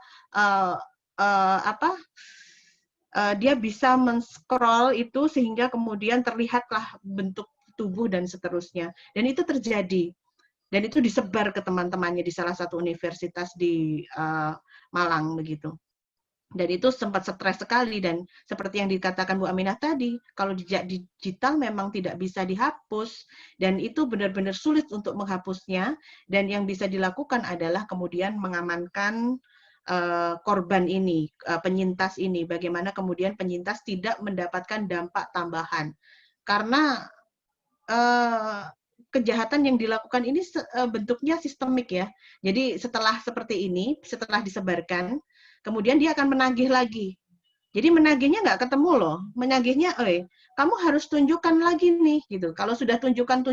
dia bisa men-scroll itu sehingga kemudian terlihatlah bentuk tubuh dan seterusnya. Dan itu terjadi. Dan itu disebar ke teman-temannya di salah satu universitas di Malang begitu. Dan itu sempat stres sekali, dan seperti yang dikatakan Bu Aminah tadi, kalau jejak digital memang tidak bisa dihapus, dan itu benar-benar sulit untuk menghapusnya, dan yang bisa dilakukan adalah kemudian mengamankan korban ini, penyintas ini, bagaimana kemudian penyintas tidak mendapatkan dampak tambahan. Karena kejahatan yang dilakukan ini bentuknya sistemik ya, jadi setelah seperti ini, setelah disebarkan, kemudian dia akan menagih lagi. Jadi menagihnya nggak ketemu loh. Menagihnya, kamu harus tunjukkan lagi nih, gitu. Kalau sudah tunjukkan,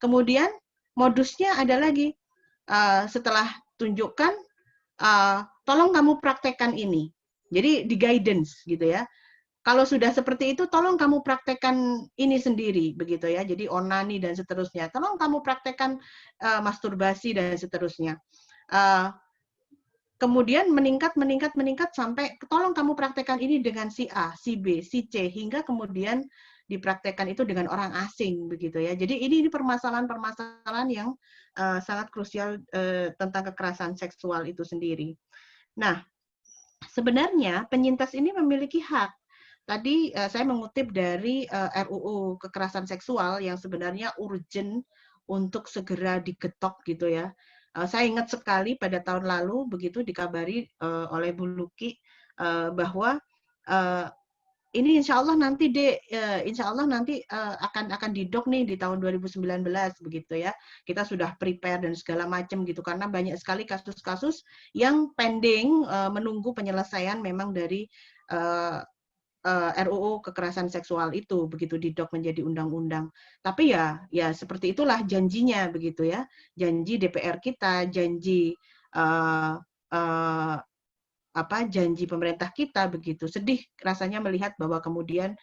kemudian modusnya ada lagi. Setelah tunjukkan, tolong kamu praktekkan ini. Jadi di guidance, gitu ya. Kalau sudah seperti itu, tolong kamu praktekkan ini sendiri, begitu ya. Jadi onani dan seterusnya. Tolong kamu praktekkan masturbasi dan seterusnya. Kemudian meningkat sampai tolong kamu praktekkan ini dengan si A, si B, si C, hingga kemudian dipraktekkan itu dengan orang asing begitu ya. Jadi ini permasalahan-permasalahan yang sangat krusial tentang kekerasan seksual itu sendiri. Nah, sebenarnya penyintas ini memiliki hak. Tadi saya mengutip dari RUU kekerasan seksual yang sebenarnya urgent untuk segera digetok gitu ya. Saya ingat sekali pada tahun lalu begitu dikabari oleh Bu Luki bahwa ini insya Allah nanti akan didok nih di tahun 2019 begitu ya. Kita sudah prepare dan segala macam gitu, karena banyak sekali kasus-kasus yang pending menunggu penyelesaian memang dari RUU kekerasan seksual itu begitu didok menjadi undang-undang. Tapi ya seperti itulah janjinya begitu ya. Janji DPR kita, janji janji pemerintah kita begitu. Sedih rasanya melihat bahwa kemudian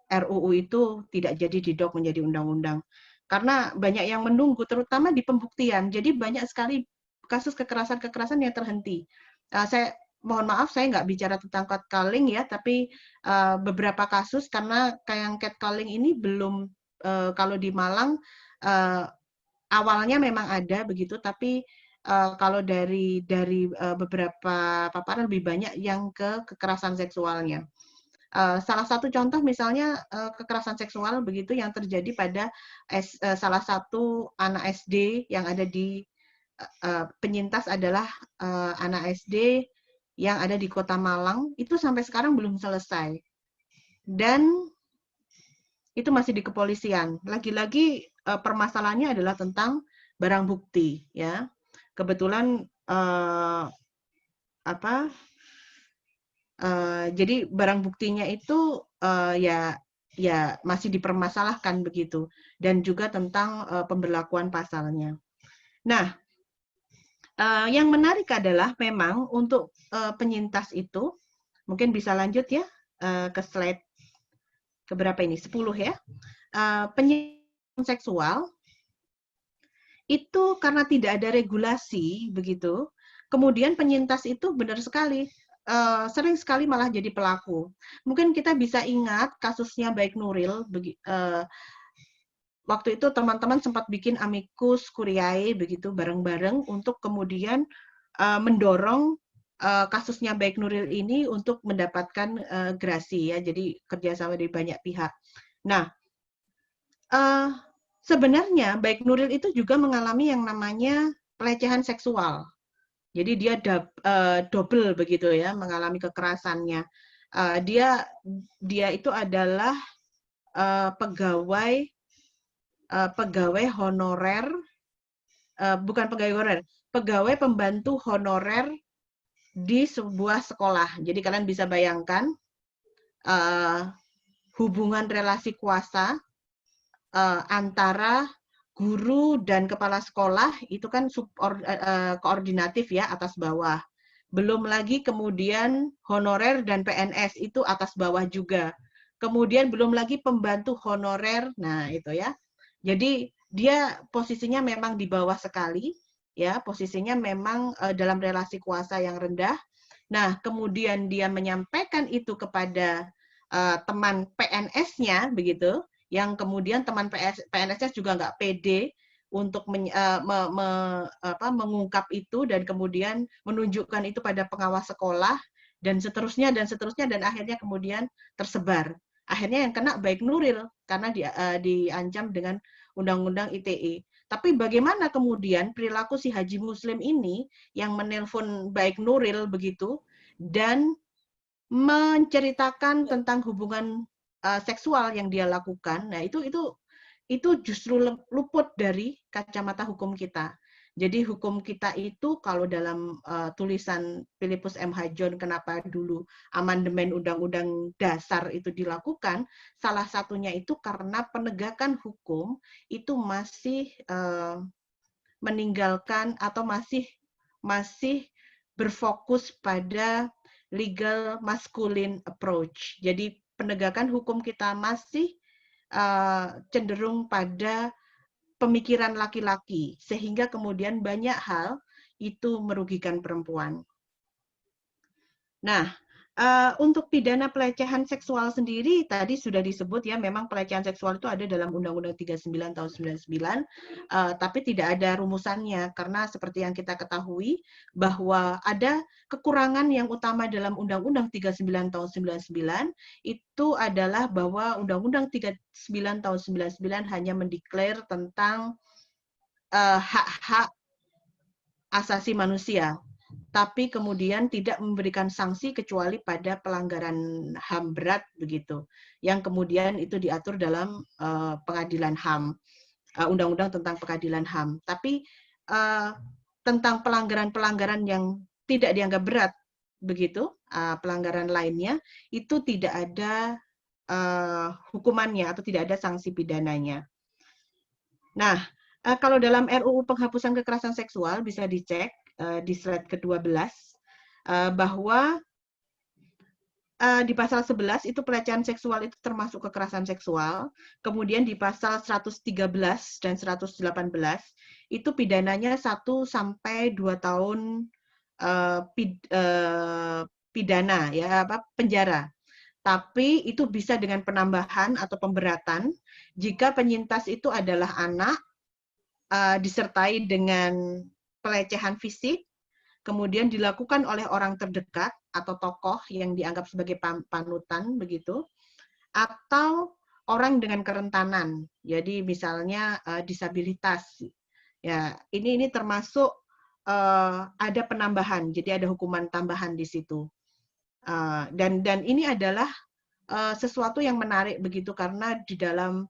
RUU itu tidak jadi didok menjadi undang-undang. Karena banyak yang menunggu, terutama di pembuktian. Jadi banyak sekali kasus kekerasan yang terhenti. mohon maaf saya nggak bicara tentang catcalling ya, tapi beberapa kasus karena yang catcalling ini belum kalau di Malang awalnya memang ada begitu, tapi kalau dari beberapa paparan lebih banyak yang ke kekerasan seksualnya. Salah satu contoh misalnya kekerasan seksual begitu yang terjadi pada salah satu anak SD yang ada di penyintas adalah anak SD yang ada di Kota Malang, itu sampai sekarang belum selesai. Dan itu masih di kepolisian. Lagi-lagi permasalahannya adalah tentang barang bukti ya. Kebetulan jadi barang buktinya itu ya masih dipermasalahkan begitu, dan juga tentang pemberlakuan pasalnya. Nah, yang menarik adalah memang untuk penyintas itu, mungkin bisa lanjut ya ke slide keberapa ini, 10 ya. Penyintas seksual itu karena tidak ada regulasi begitu, kemudian penyintas itu benar sekali sering sekali malah jadi pelaku. Mungkin kita bisa ingat kasusnya Baik Nuril, waktu itu teman-teman sempat bikin amicus curiae begitu bareng-bareng untuk kemudian mendorong kasusnya Baik Nuril ini untuk mendapatkan grasi ya, jadi kerjasama dari banyak pihak. Nah, sebenarnya Baik Nuril itu juga mengalami yang namanya pelecehan seksual. Jadi dia double begitu ya, mengalami kekerasannya. Dia itu adalah pegawai honorer, bukan pegawai honorer, pegawai pembantu honorer di sebuah sekolah. Jadi kalian bisa bayangkan hubungan relasi kuasa antara guru dan kepala sekolah itu kan koordinatif ya, atas bawah. Belum lagi kemudian honorer dan PNS itu atas bawah juga. Kemudian belum lagi pembantu honorer, nah itu ya. Jadi dia posisinya memang di bawah sekali, ya posisinya memang dalam relasi kuasa yang rendah. Nah kemudian dia menyampaikan itu kepada teman PNS-nya begitu, yang kemudian teman PNS-nya juga nggak pede untuk mengungkap itu dan kemudian menunjukkan itu pada pengawas sekolah dan seterusnya dan akhirnya kemudian tersebar. Akhirnya yang kena Baik Nuril karena diancam dengan Undang-Undang ITE. Tapi bagaimana kemudian perilaku si Haji Muslim ini yang menelpon Baik Nuril begitu dan menceritakan tentang hubungan seksual yang dia lakukan. Nah, itu justru luput dari kacamata hukum kita. Jadi hukum kita itu kalau dalam tulisan Philippus M. Hajon kenapa dulu amandemen Undang-Undang Dasar itu dilakukan, salah satunya itu karena penegakan hukum itu masih meninggalkan atau masih berfokus pada legal masculine approach. Jadi penegakan hukum kita masih cenderung pada pemikiran laki-laki, sehingga kemudian banyak hal itu merugikan perempuan. Nah, untuk pidana pelecehan seksual sendiri tadi sudah disebut ya, memang pelecehan seksual itu ada dalam Undang-Undang 39 tahun 99, tapi tidak ada rumusannya karena seperti yang kita ketahui bahwa ada kekurangan yang utama dalam Undang-Undang 39 tahun 99 itu adalah bahwa Undang-Undang 39 tahun 99 hanya mendeklar tentang hak-hak asasi manusia, tapi kemudian tidak memberikan sanksi kecuali pada pelanggaran HAM berat begitu, yang kemudian itu diatur dalam pengadilan HAM, undang-undang tentang pengadilan HAM. Tapi tentang pelanggaran-pelanggaran yang tidak dianggap berat begitu, pelanggaran lainnya itu tidak ada hukumannya atau tidak ada sanksi pidananya. Nah, kalau dalam RUU penghapusan kekerasan seksual bisa dicek di slide ke-12 bahwa di pasal 11 itu pelecehan seksual itu termasuk kekerasan seksual. Kemudian di pasal 113 dan 118 itu pidananya 1 sampai 2 tahun pidana ya penjara. Tapi itu bisa dengan penambahan atau pemberatan jika penyintas itu adalah anak, disertai dengan pelecehan fisik, kemudian dilakukan oleh orang terdekat atau tokoh yang dianggap sebagai panutan begitu, atau orang dengan kerentanan. Jadi misalnya disabilitas. Ya, ini termasuk ada penambahan. Jadi ada hukuman tambahan di situ. Dan ini adalah sesuatu yang menarik begitu karena di dalam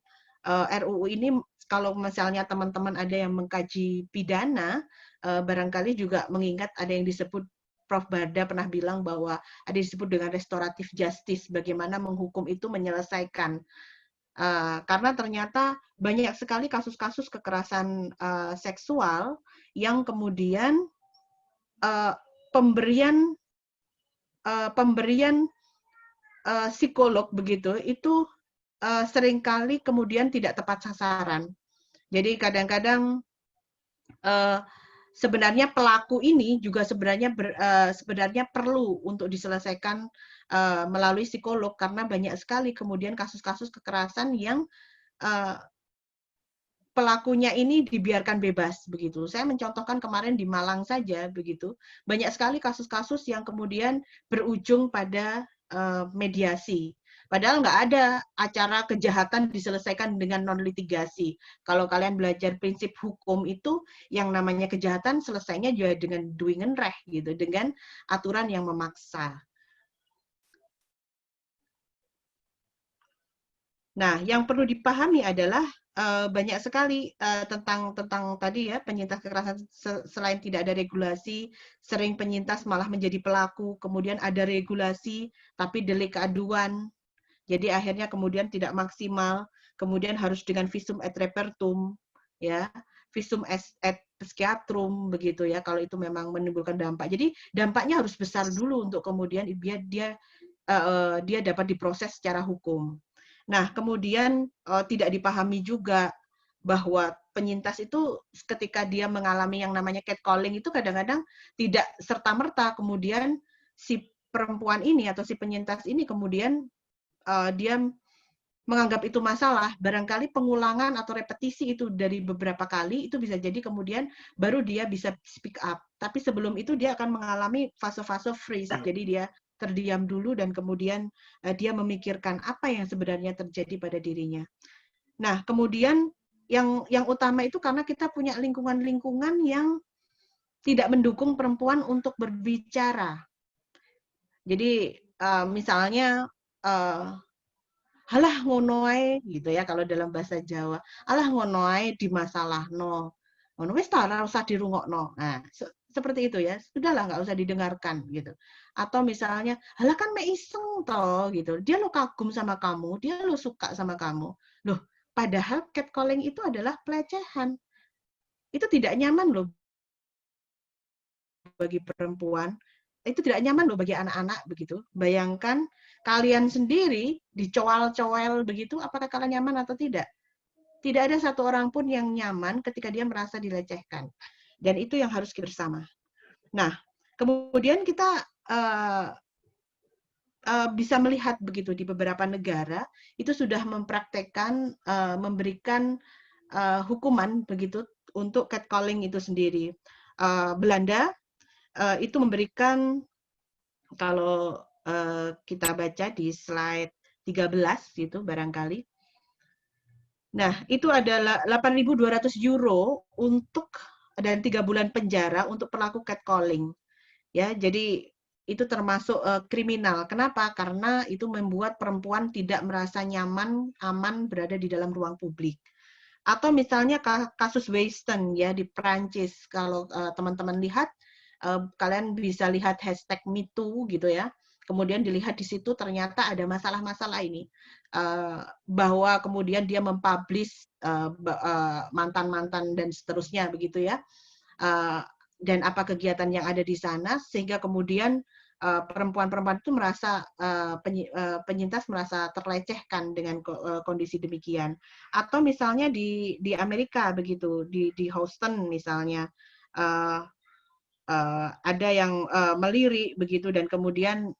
RUU ini kalau misalnya teman-teman ada yang mengkaji pidana, barangkali juga mengingat ada yang disebut Prof. Barda pernah bilang bahwa ada yang disebut dengan restoratif justice, bagaimana menghukum itu menyelesaikan. Karena ternyata banyak sekali kasus-kasus kekerasan seksual yang kemudian pemberian psikolog begitu itu seringkali kemudian tidak tepat sasaran. Jadi kadang-kadang sebenarnya pelaku ini juga sebenarnya perlu untuk diselesaikan melalui psikolog karena banyak sekali kemudian kasus-kasus kekerasan yang pelakunya ini dibiarkan bebas begitu. Saya mencontohkan kemarin di Malang saja begitu. Banyak sekali kasus-kasus yang kemudian berujung pada mediasi. Padahal nggak ada acara kejahatan diselesaikan dengan non litigasi. Kalau kalian belajar prinsip hukum itu, yang namanya kejahatan selesainya juga dengan dwingenrecht gitu, dengan aturan yang memaksa. Nah, yang perlu dipahami adalah banyak sekali tentang tadi ya penyintas kekerasan selain tidak ada regulasi, sering penyintas malah menjadi pelaku, kemudian ada regulasi tapi delik keaduan, jadi akhirnya kemudian tidak maksimal, kemudian harus dengan visum et repertum, ya visum et psychiatrum begitu ya kalau itu memang menimbulkan dampak. Jadi dampaknya harus besar dulu untuk kemudian biar dia dapat diproses secara hukum. Nah, kemudian tidak dipahami juga bahwa penyintas itu ketika dia mengalami yang namanya catcalling itu kadang-kadang tidak serta-merta kemudian si perempuan ini atau si penyintas ini kemudian dia menganggap itu masalah. Barangkali pengulangan atau repetisi itu dari beberapa kali itu bisa jadi kemudian baru dia bisa speak up. Tapi sebelum itu dia akan mengalami fase-fase freeze. Jadi dia terdiam dulu dan kemudian dia memikirkan apa yang sebenarnya terjadi pada dirinya. Nah, kemudian yang utama itu karena kita punya lingkungan-lingkungan yang tidak mendukung perempuan untuk berbicara. Jadi misalnya halah ngono ae gitu ya kalau dalam bahasa Jawa. Alah ngono ae di masalahno. Ngono wis ta ora usah dirungokno. Nah, seperti itu ya. Sudahlah nggak usah didengarkan gitu. Atau misalnya, halah kan me iseng toh gitu. Dia lo kagum sama kamu, dia lo suka sama kamu. Loh, padahal catcalling itu adalah pelecehan. Itu tidak nyaman loh bagi perempuan. Itu tidak nyaman loh bagi anak-anak begitu. Bayangkan kalian sendiri dicowal-cowel begitu, apakah kalian nyaman atau tidak? Tidak ada satu orang pun yang nyaman ketika dia merasa dilecehkan. Dan itu yang harus kita bersama. Nah, kemudian kita bisa melihat begitu di beberapa negara itu sudah mempraktekkan memberikan hukuman begitu untuk catcalling itu sendiri. Belanda itu memberikan kalau kita baca di slide 13 gitu barangkali. Nah, itu adalah 8.200 euro untuk dan 3 bulan penjara untuk pelaku catcalling. Ya, jadi itu termasuk kriminal. Kenapa? Karena itu membuat perempuan tidak merasa nyaman, aman berada di dalam ruang publik. Atau misalnya kasus Weinstein ya di Prancis. Kalau teman-teman lihat, kalian bisa lihat hashtag #MeToo gitu ya. Kemudian dilihat di situ ternyata ada masalah-masalah ini. Bahwa kemudian dia mempublish mantan-mantan dan seterusnya begitu ya. Dan apa kegiatan yang ada di sana sehingga kemudian perempuan-perempuan itu merasa penyintas merasa terlecehkan dengan kondisi demikian. Atau misalnya di Amerika begitu di Houston misalnya ada yang melirik begitu, dan kemudian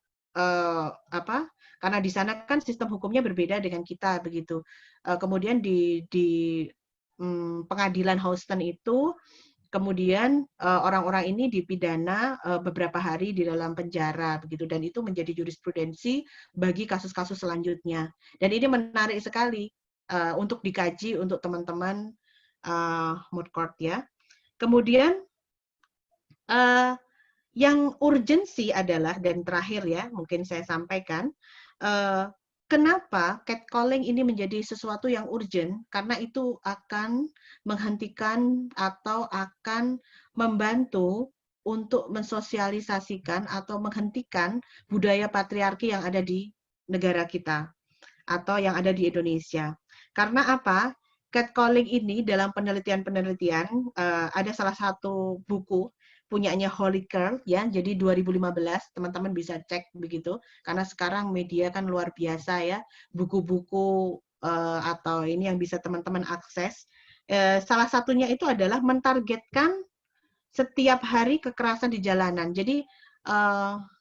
karena di sana kan sistem hukumnya berbeda dengan kita begitu. Kemudian di pengadilan Houston itu kemudian orang-orang ini dipidana beberapa hari di dalam penjara begitu, dan itu menjadi jurisprudensi bagi kasus-kasus selanjutnya. Dan ini menarik sekali untuk dikaji untuk teman-teman moot court ya. Kemudian yang urgensi adalah, dan terakhir ya, mungkin saya sampaikan, kenapa catcalling ini menjadi sesuatu yang urgent? Karena itu akan menghentikan atau akan membantu untuk mensosialisasikan atau menghentikan budaya patriarki yang ada di negara kita atau yang ada di Indonesia. Karena apa? Catcalling ini dalam penelitian-penelitian, ada salah satu buku punyanya Holy Curl ya, jadi 2015 teman-teman bisa cek begitu, karena sekarang media kan luar biasa ya, buku-buku atau ini yang bisa teman-teman akses. Salah satunya itu adalah mentargetkan setiap hari kekerasan di jalanan. Jadi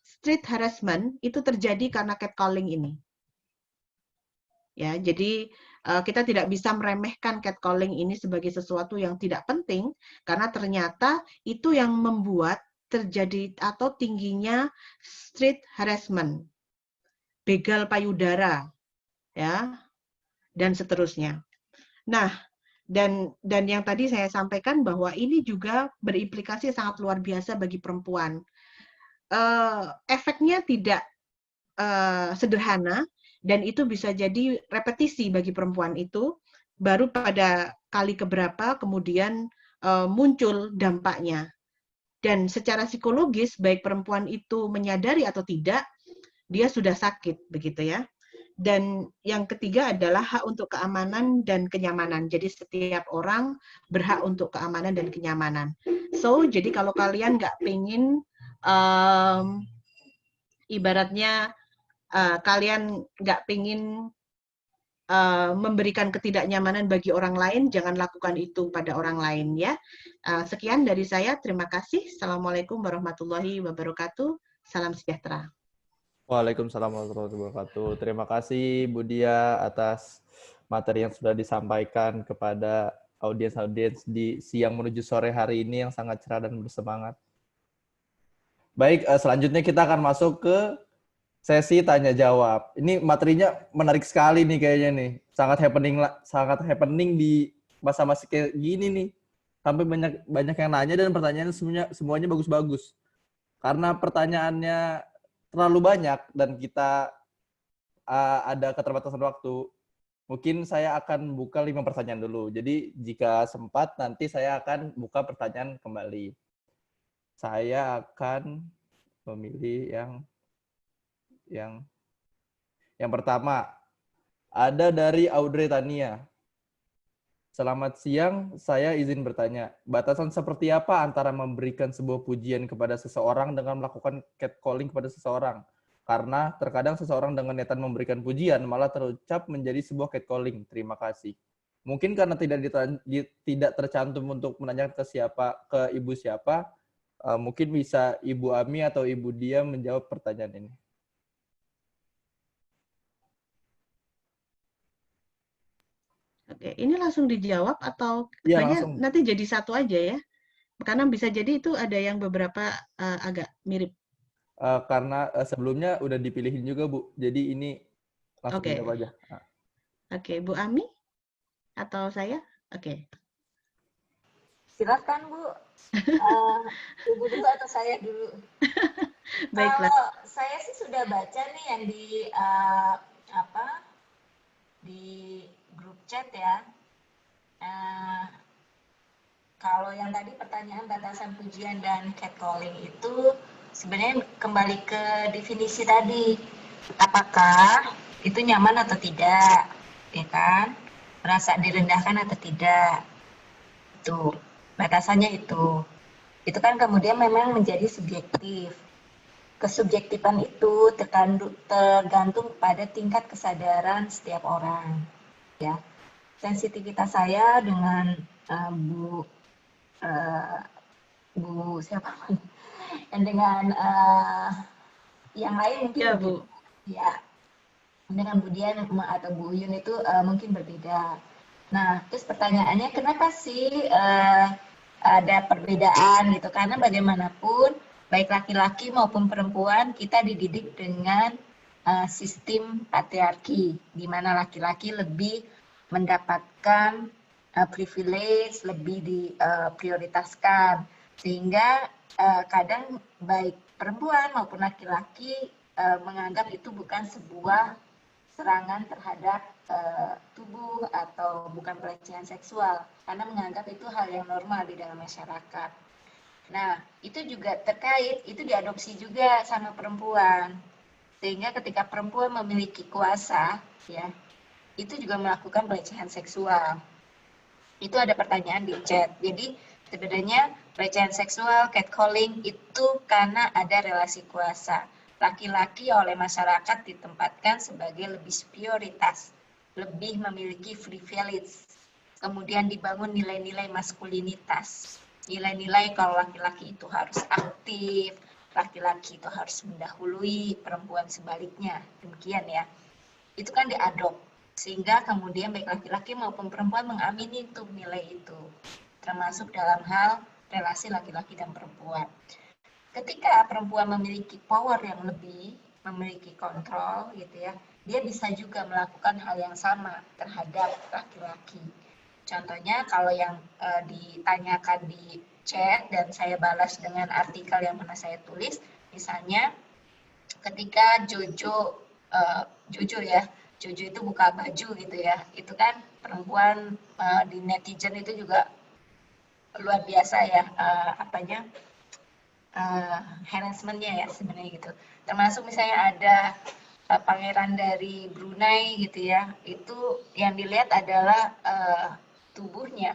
street harassment itu terjadi karena catcalling ini. Ya, jadi kita tidak bisa meremehkan catcalling ini sebagai sesuatu yang tidak penting, karena ternyata itu yang membuat terjadi atau tingginya street harassment, begal payudara, ya, dan seterusnya. Nah, dan yang tadi saya sampaikan bahwa ini juga berimplikasi sangat luar biasa bagi perempuan. Efeknya tidak sederhana, dan itu bisa jadi repetisi bagi perempuan itu, baru pada kali keberapa kemudian muncul dampaknya. Dan secara psikologis, baik perempuan itu menyadari atau tidak, dia sudah sakit, begitu ya. Dan yang ketiga adalah hak untuk keamanan dan kenyamanan. Jadi setiap orang berhak untuk keamanan dan kenyamanan. So, jadi kalau kalian nggak pengen, ibaratnya, kalian nggak pengen memberikan ketidaknyamanan bagi orang lain, jangan lakukan itu pada orang lain ya. Sekian dari saya, terima kasih. Assalamualaikum warahmatullahi wabarakatuh. Salam sejahtera. Waalaikumsalam warahmatullahi wabarakatuh. Terima kasih Bu Dia atas materi yang sudah disampaikan kepada audiens-audiens di siang menuju sore hari ini yang sangat cerah dan bersemangat. Baik, selanjutnya kita akan masuk ke sesi tanya jawab. Ini materinya menarik sekali nih kayaknya nih. Sangat happening di masa-masa kayak gini nih. Sampai banyak yang nanya dan pertanyaannya semuanya bagus-bagus. Karena pertanyaannya terlalu banyak dan kita ada keterbatasan waktu. Mungkin saya akan buka 5 pertanyaan dulu. Jadi jika sempat nanti saya akan buka pertanyaan kembali. Saya akan memilih yang pertama, ada dari Audrey Tania. Selamat siang, saya izin bertanya. Batasan seperti apa antara memberikan sebuah pujian kepada seseorang dengan melakukan catcalling kepada seseorang? Karena terkadang seseorang dengan niatan memberikan pujian malah terucap menjadi sebuah catcalling. Terima kasih. Mungkin karena tidak tercantum untuk menanyakan ke ibu siapa, mungkin bisa Ibu Ami atau Ibu Dia menjawab pertanyaan ini. Oke, ini langsung dijawab atau Ya, kayaknya langsung. nanti jadi satu aja ya? Karena bisa jadi itu ada yang beberapa agak mirip. Karena sebelumnya udah dipilihin juga, Bu. Jadi ini langsung dijawab aja. Oke, Bu Ami atau saya? Oke. Silakan Bu. Ibu dulu atau saya dulu? Baiklah. Kalau saya sih sudah baca nih yang di grup chat ya. Kalau yang tadi pertanyaan batasan pujian dan catcalling itu sebenarnya kembali ke definisi tadi. Apakah itu nyaman atau tidak, ya kan? Merasa direndahkan atau tidak. Itu batasannya itu. Itu kan kemudian memang menjadi subjektif. Kesubjektifan itu tergantung pada tingkat kesadaran setiap orang. Ya, sensitivitas saya dengan Bu Bu siapa? Dan dengan yang lain mungkin Ya, begitu. Bu. Ya, dengan Bu Dian atau Bu Uyun itu mungkin berbeda. Nah, terus pertanyaannya kenapa sih ada perbedaan gitu? Karena bagaimanapun baik laki-laki maupun perempuan kita dididik dengan sistem patriarki, di mana laki-laki lebih mendapatkan privilege, lebih diprioritaskan, sehingga kadang baik perempuan maupun laki-laki menganggap itu bukan sebuah serangan terhadap tubuh atau bukan pelecehan seksual, karena menganggap itu hal yang normal di dalam masyarakat. Nah, itu juga terkait, itu diadopsi juga sama perempuan. Sehingga ketika perempuan memiliki kuasa, ya, itu juga melakukan pelecehan seksual. Itu ada pertanyaan di chat. Jadi, sebenarnya pelecehan seksual, catcalling itu karena ada relasi kuasa. Laki-laki oleh masyarakat ditempatkan sebagai lebih superioritas, lebih memiliki privilege. Kemudian dibangun nilai-nilai maskulinitas. Nilai-nilai kalau laki-laki itu harus aktif, laki-laki itu harus mendahului, perempuan sebaliknya. Demikian ya. Itu kan diadop. Sehingga kemudian baik laki-laki maupun perempuan mengamini itu nilai itu. Termasuk dalam hal relasi laki-laki dan perempuan. Ketika perempuan memiliki power yang lebih, memiliki kontrol gitu ya, dia bisa juga melakukan hal yang sama terhadap laki-laki. Contohnya kalau yang ditanyakan di chat dan saya balas dengan artikel yang pernah saya tulis, misalnya ketika Jojo itu buka baju gitu ya, itu kan perempuan di netizen itu juga luar biasa ya harassment-nya ya sebenarnya gitu. Termasuk misalnya ada pangeran dari Brunei gitu ya, itu yang dilihat adalah tubuhnya,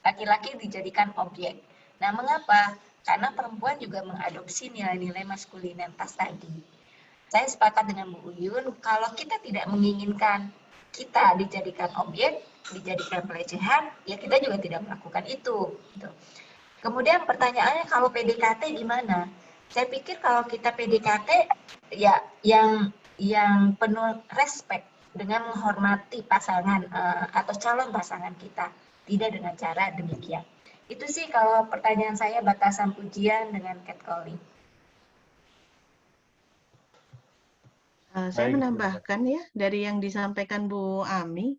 laki-laki dijadikan objek. Nah, mengapa? Karena perempuan juga mengadopsi nilai-nilai maskulinitas tadi. Saya sepakat dengan Bu Uyun, kalau kita tidak menginginkan kita dijadikan objek, dijadikan pelecehan, ya kita juga tidak melakukan itu. Kemudian pertanyaannya kalau PDKT gimana? Saya pikir kalau kita PDKT ya yang penuh respect dengan menghormati pasangan atau calon pasangan kita, tidak dengan cara demikian. Itu sih kalau pertanyaan saya batasan pujian dengan catcalling. Saya menambahkan ya dari yang disampaikan Bu Ami.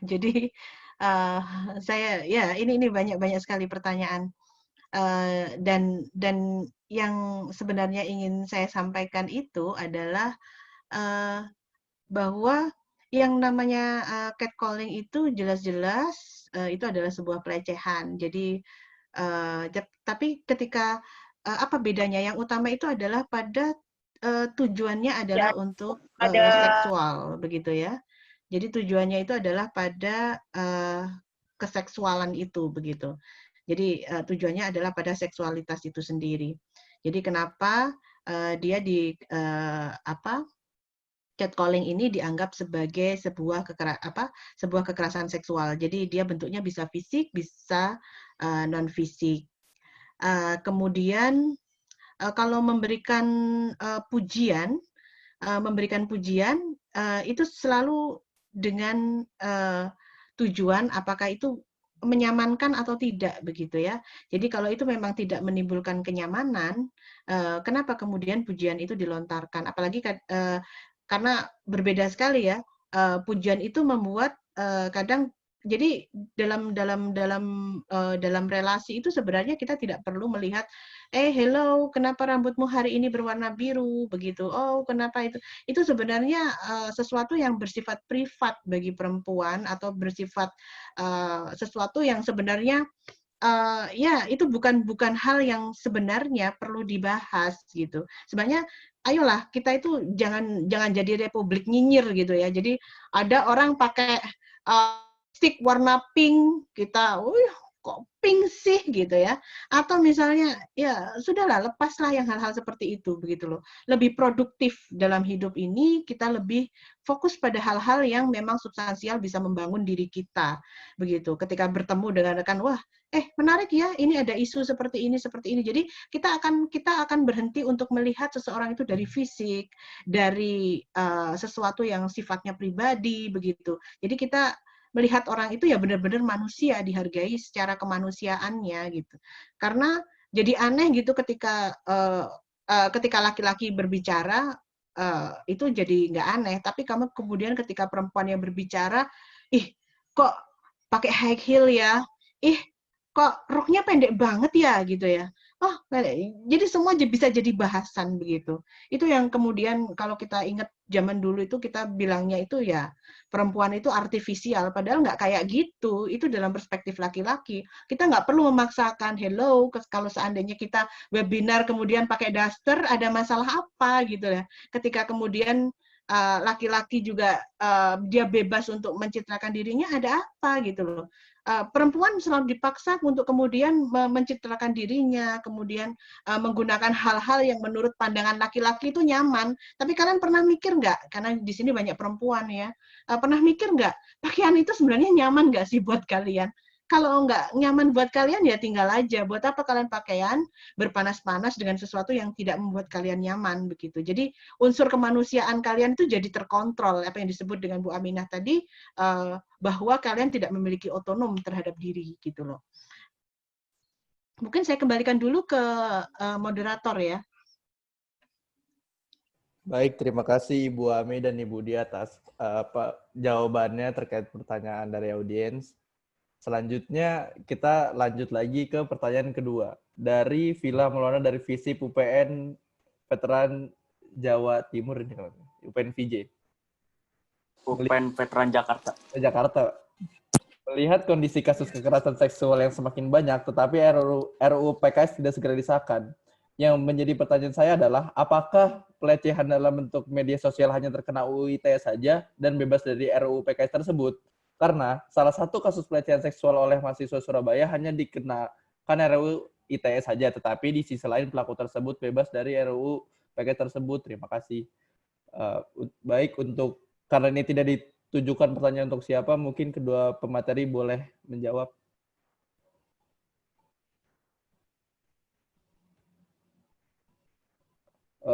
Jadi saya ya ini banyak sekali pertanyaan dan yang sebenarnya ingin saya sampaikan itu adalah bahwa yang namanya catcalling itu jelas-jelas itu adalah sebuah pelecehan. Jadi tapi ketika apa bedanya? Yang utama itu adalah pada tujuannya adalah untuk seksual, begitu ya. Jadi tujuannya itu adalah pada keseksualan itu, begitu. Jadi tujuannya adalah pada seksualitas itu sendiri. Jadi kenapa dia catcalling ini dianggap sebagai sebuah kekerasan seksual. Jadi dia bentuknya bisa fisik, bisa non fisik. Kemudian kalau memberikan pujian itu selalu dengan tujuan apakah itu menyamankan atau tidak, begitu ya. Jadi kalau itu memang tidak menimbulkan kenyamanan, kenapa kemudian pujian itu dilontarkan? Apalagi karena berbeda sekali ya, pujian itu membuat kadang jadi dalam relasi itu sebenarnya kita tidak perlu melihat hello, kenapa rambutmu hari ini berwarna biru, begitu. Oh, kenapa itu? Itu sebenarnya sesuatu yang bersifat privat bagi perempuan atau bersifat sesuatu yang sebenarnya ya itu bukan hal yang sebenarnya perlu dibahas gitu. Sebenarnya ayolah kita itu jangan jadi republik nyinyir gitu ya. Jadi ada orang pakai stick warna pink, kita kok pink sih gitu ya. Atau misalnya ya sudahlah, lepaslah yang hal-hal seperti itu begitu loh. Lebih produktif dalam hidup ini, kita lebih fokus pada hal-hal yang memang substansial bisa membangun diri kita begitu. Ketika bertemu dengan rekan, wah menarik ya, ini ada isu seperti ini, seperti ini. Jadi kita akan berhenti untuk melihat seseorang itu dari fisik, dari sesuatu yang sifatnya pribadi begitu. Jadi kita melihat orang itu ya benar-benar manusia, dihargai secara kemanusiaannya gitu. Karena jadi aneh gitu ketika laki-laki berbicara, itu jadi nggak aneh. Tapi kamu kemudian ketika perempuan yang berbicara, kok pakai high heel ya, kok roknya pendek banget ya gitu ya. Oh, jadi semua bisa jadi bahasan begitu. Itu yang kemudian kalau kita ingat zaman dulu itu kita bilangnya itu ya perempuan itu artifisial, padahal nggak kayak gitu. Itu dalam perspektif laki-laki. Kita nggak perlu memaksakan, hello, kalau seandainya kita webinar kemudian pakai daster, ada masalah apa gitu ya. Ketika kemudian laki-laki juga dia bebas untuk mencitrakan dirinya, ada apa gitu loh. Perempuan selalu dipaksa untuk kemudian mencitrakan dirinya, kemudian menggunakan hal-hal yang menurut pandangan laki-laki itu nyaman. Tapi kalian pernah mikir nggak, karena di sini banyak perempuan ya, pernah mikir nggak, pakaian itu sebenarnya nyaman nggak sih buat kalian? Kalau nggak nyaman buat kalian ya tinggal aja. Buat apa kalian pakaian berpanas-panas dengan sesuatu yang tidak membuat kalian nyaman begitu. Jadi unsur kemanusiaan kalian itu jadi terkontrol, apa yang disebut dengan Bu Aminah tadi, bahwa kalian tidak memiliki otonom terhadap diri gitu loh. Mungkin saya kembalikan dulu ke moderator ya. Baik, terima kasih Ibu Ami dan Ibu Dia atas jawabannya terkait pertanyaan dari audiens. Selanjutnya kita lanjut lagi ke pertanyaan kedua. Dari Villa Maulana dari Visip UPN Veteran Jawa Timur ini kalau UPN VJ. UPN Veteran Jakarta. Jakarta. Melihat kondisi kasus kekerasan seksual yang semakin banyak, tetapi RUU PKS tidak segera disahkan. Yang menjadi pertanyaan saya adalah, apakah pelecehan dalam bentuk media sosial hanya terkena UU ITE saja dan bebas dari RUU PKS tersebut? Karena salah satu kasus pelecehan seksual oleh mahasiswa Surabaya hanya dikenakan RUU ITE saja, tetapi di sisi lain pelaku tersebut bebas dari RUU PKS tersebut. Terima kasih. Baik, karena ini tidak ditujukan pertanyaan untuk siapa, mungkin kedua pemateri boleh menjawab.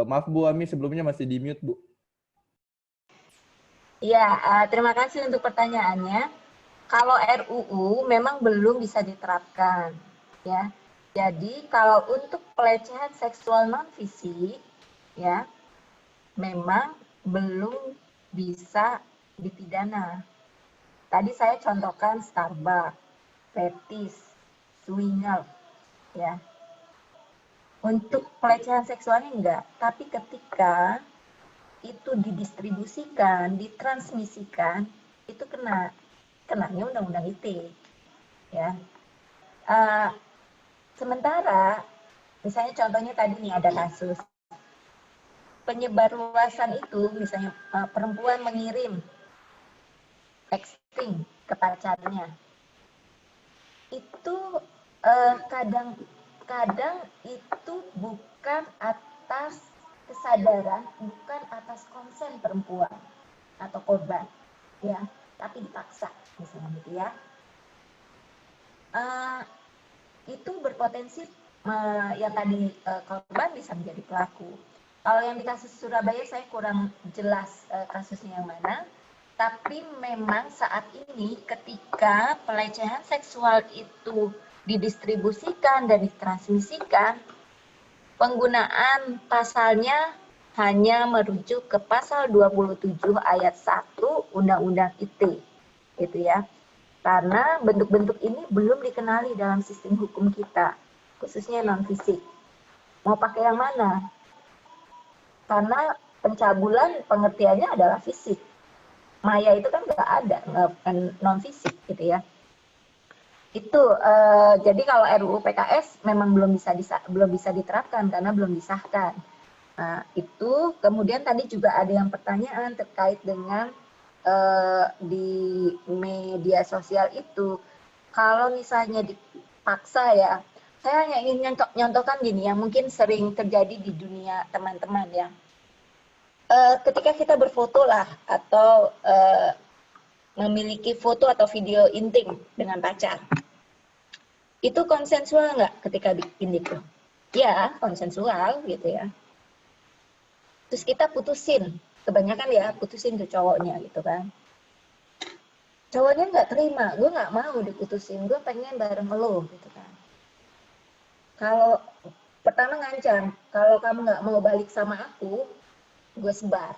Maaf Bu Ami, sebelumnya masih di mute Bu. Ya, terima kasih untuk pertanyaannya. Kalau RUU memang belum bisa diterapkan, ya. Jadi kalau untuk pelecehan seksual non fisik, ya, memang belum bisa dipidana. Tadi saya contohkan Starbucks, fetis, swinger, ya. Untuk pelecehan seksualnya enggak, tapi ketika itu didistribusikan, ditransmisikan, itu kenanya undang-undang ITE, ya. Sementara, misalnya contohnya tadi nih ada kasus penyebarluasan itu, misalnya perempuan mengirim texting ke pacarnya, itu kadang itu bukan atas kesadaran, bukan atas konsen perempuan atau korban, ya, tapi dipaksa, misalnya gitu ya. Itu berpotensi yang tadi korban bisa menjadi pelaku. Kalau yang di kasus Surabaya saya kurang jelas kasusnya yang mana, tapi memang saat ini ketika pelecehan seksual itu didistribusikan dan ditransmisikan, penggunaan pasalnya hanya merujuk ke pasal 27 ayat 1 Undang-Undang ITE, gitu ya. Karena bentuk-bentuk ini belum dikenali dalam sistem hukum kita, khususnya non-fisik. Mau pakai yang mana? Karena pencabulan pengertiannya adalah fisik. Maya itu kan nggak ada, non-fisik gitu ya. Itu jadi kalau RUU PKS memang belum bisa diterapkan karena belum disahkan. Nah, itu kemudian tadi juga ada yang pertanyaan terkait dengan di media sosial itu. Kalau misalnya dipaksa ya, saya hanya ingin nyontohkan gini yang mungkin sering terjadi di dunia teman-teman ya. Ketika kita berfoto lah atau memiliki foto atau video intim dengan pacar, itu konsensual nggak ketika bikin itu? Ya, konsensual gitu ya. Terus kita putusin, kebanyakan ya putusin ke cowoknya gitu kan. Cowoknya nggak terima, gue nggak mau diputusin, gue pengen bareng lo gitu kan. Kalau pertama ngancam, kalau kamu nggak mau balik sama aku, gue sebar.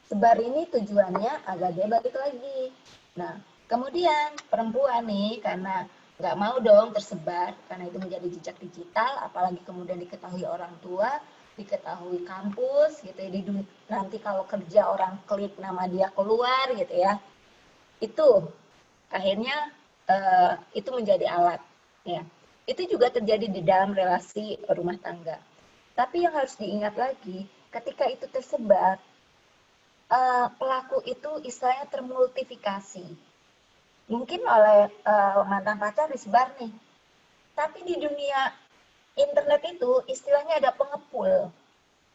Sebar ini tujuannya agar dia balik lagi. Nah, kemudian perempuan nih, karena nggak mau dong tersebar, karena itu menjadi jejak digital, apalagi kemudian diketahui orang tua, diketahui kampus, gitu ya, nanti kalau kerja orang klik nama dia keluar, gitu ya. Itu akhirnya itu menjadi alat. Ya. Itu juga terjadi di dalam relasi rumah tangga. Tapi yang harus diingat lagi, ketika itu tersebar, pelaku itu istilahnya termultifikasi. Mungkin oleh mantan pacar disebar nih. Tapi di dunia internet itu istilahnya ada pengepul.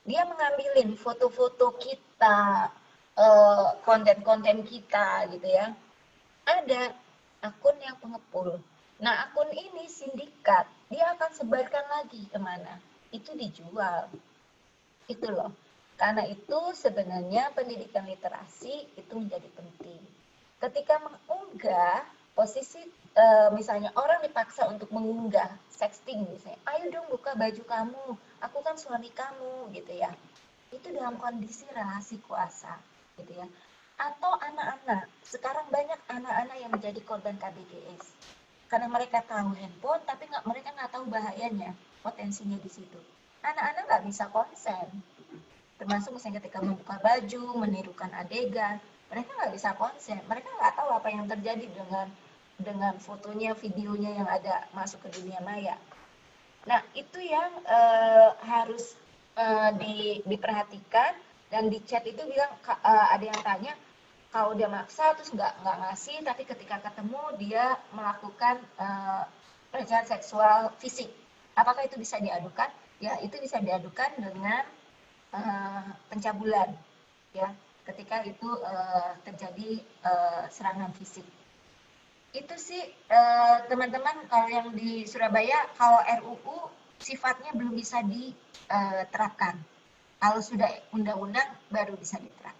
Dia mengambilin foto-foto kita, konten-konten kita gitu ya. Ada akun yang pengepul. Nah, akun ini sindikat. Dia akan sebarkan lagi kemana? Itu dijual. Itu loh. Karena itu sebenarnya pendidikan literasi itu menjadi penting. Ketika mengunggah, posisi misalnya orang dipaksa untuk mengunggah sexting misalnya, ayo dong buka baju kamu, aku kan suami kamu gitu ya. Itu dalam kondisi relasi kuasa gitu ya. Atau anak-anak, sekarang banyak anak-anak yang menjadi korban KBGS. Karena mereka tahu handphone, tapi mereka nggak tahu bahayanya, potensinya di situ. Anak-anak nggak bisa konsen. Termasuk misalnya ketika membuka baju, menirukan adegan, mereka nggak bisa konsen. Mereka nggak tahu apa yang terjadi dengan fotonya, videonya yang ada masuk ke dunia maya. Nah, itu yang harus diperhatikan. Dan di chat itu bilang ada yang tanya, kalau dia maksa terus nggak ngasih, tapi ketika ketemu dia melakukan pelecehan seksual fisik. Apakah itu bisa diadukan? Ya, itu bisa diadukan dengan pencabulan, ya, ketika itu terjadi serangan fisik. Itu sih teman-teman, kalau yang di Surabaya, kalau RUU sifatnya belum bisa diterapkan. Kalau sudah undang-undang baru bisa diterapkan.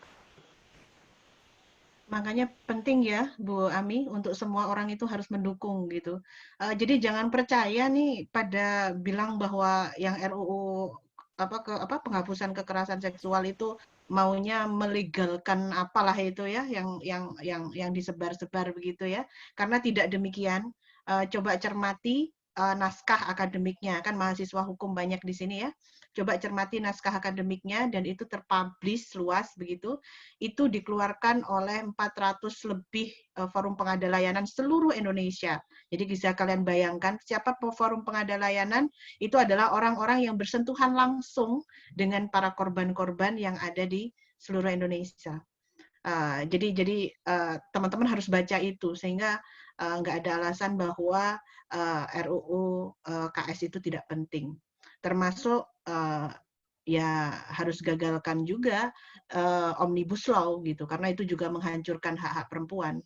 Makanya penting ya, Bu Ami, untuk semua orang itu harus mendukung gitu. Jadi jangan percaya nih pada bilang bahwa yang RUU penghapusan kekerasan seksual itu maunya melegalkan apalah itu ya, yang disebar-sebar begitu ya. Karena tidak demikian. Coba cermati naskah akademiknya, kan mahasiswa hukum banyak di sini ya. Coba cermati naskah akademiknya dan itu terpublish luas begitu. Itu dikeluarkan oleh 400 lebih forum pengada layanan seluruh Indonesia. Jadi bisa kalian bayangkan siapa forum pengada layanan itu adalah orang-orang yang bersentuhan langsung dengan para korban-korban yang ada di seluruh Indonesia. Jadi teman-teman harus baca itu sehingga nggak ada alasan bahwa RUU KS itu tidak penting. Termasuk ya harus gagalkan juga Omnibus Law gitu, karena itu juga menghancurkan hak-hak perempuan.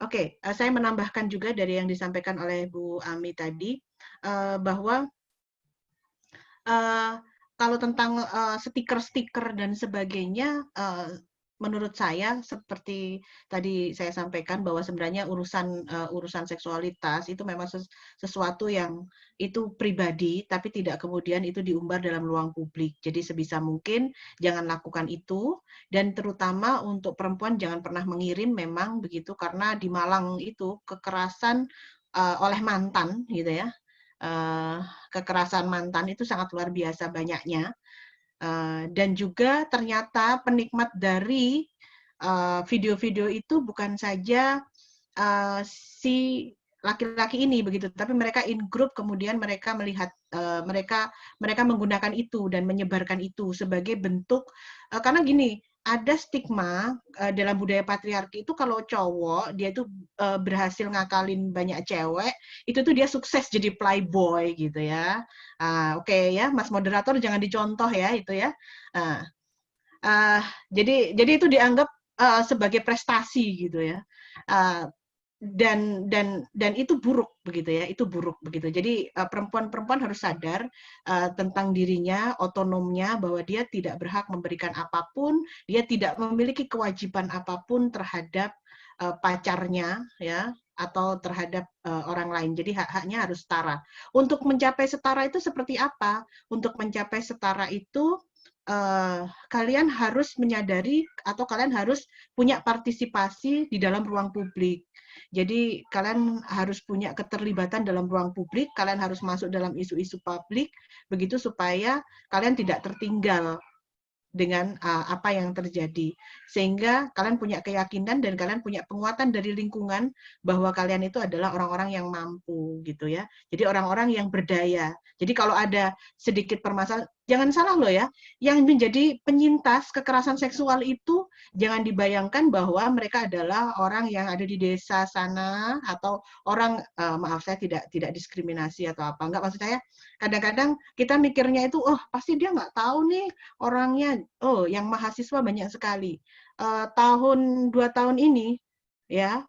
Oke, saya menambahkan juga dari yang disampaikan oleh Bu Ami tadi, bahwa kalau tentang stiker-stiker dan sebagainya, menurut saya seperti tadi saya sampaikan bahwa sebenarnya urusan seksualitas itu memang sesuatu yang itu pribadi, tapi tidak kemudian itu diumbar dalam ruang publik. Jadi sebisa mungkin jangan lakukan itu, dan terutama untuk perempuan jangan pernah mengirim memang begitu, karena di Malang itu kekerasan oleh mantan gitu ya. Kekerasan mantan itu sangat luar biasa banyaknya. Dan juga ternyata penikmat dari video-video itu bukan saja si laki-laki ini begitu, tapi mereka in group, kemudian mereka melihat mereka menggunakan itu dan menyebarkan itu sebagai bentuk karena gini, ada stigma dalam budaya patriarki itu kalau cowok dia itu berhasil ngakalin banyak cewek, itu tuh dia sukses jadi playboy gitu ya. Oke ya, Mas moderator jangan dicontoh ya itu ya. Jadi itu dianggap sebagai prestasi gitu ya. Dan itu buruk begitu ya, itu buruk begitu. Jadi perempuan-perempuan harus sadar tentang dirinya, otonomnya, bahwa dia tidak berhak memberikan apapun, dia tidak memiliki kewajiban apapun terhadap pacarnya ya, atau terhadap orang lain. Jadi hak-haknya harus setara. Untuk mencapai setara itu seperti apa? Untuk mencapai setara itu kalian harus menyadari atau kalian harus punya partisipasi di dalam ruang publik. Jadi kalian harus punya keterlibatan dalam ruang publik, kalian harus masuk dalam isu-isu publik, begitu supaya kalian tidak tertinggal dengan apa yang terjadi. Sehingga kalian punya keyakinan dan kalian punya penguatan dari lingkungan bahwa kalian itu adalah orang-orang yang mampu gitu ya. Jadi orang-orang yang berdaya. Jadi kalau ada sedikit permasalahan, jangan salah loh ya, yang menjadi penyintas kekerasan seksual itu jangan dibayangkan bahwa mereka adalah orang yang ada di desa sana atau orang maaf saya tidak diskriminasi atau apa. Enggak, maksud saya kadang-kadang kita mikirnya itu pasti dia nggak tahu nih orangnya, yang mahasiswa banyak sekali. Tahun 2 tahun ini ya,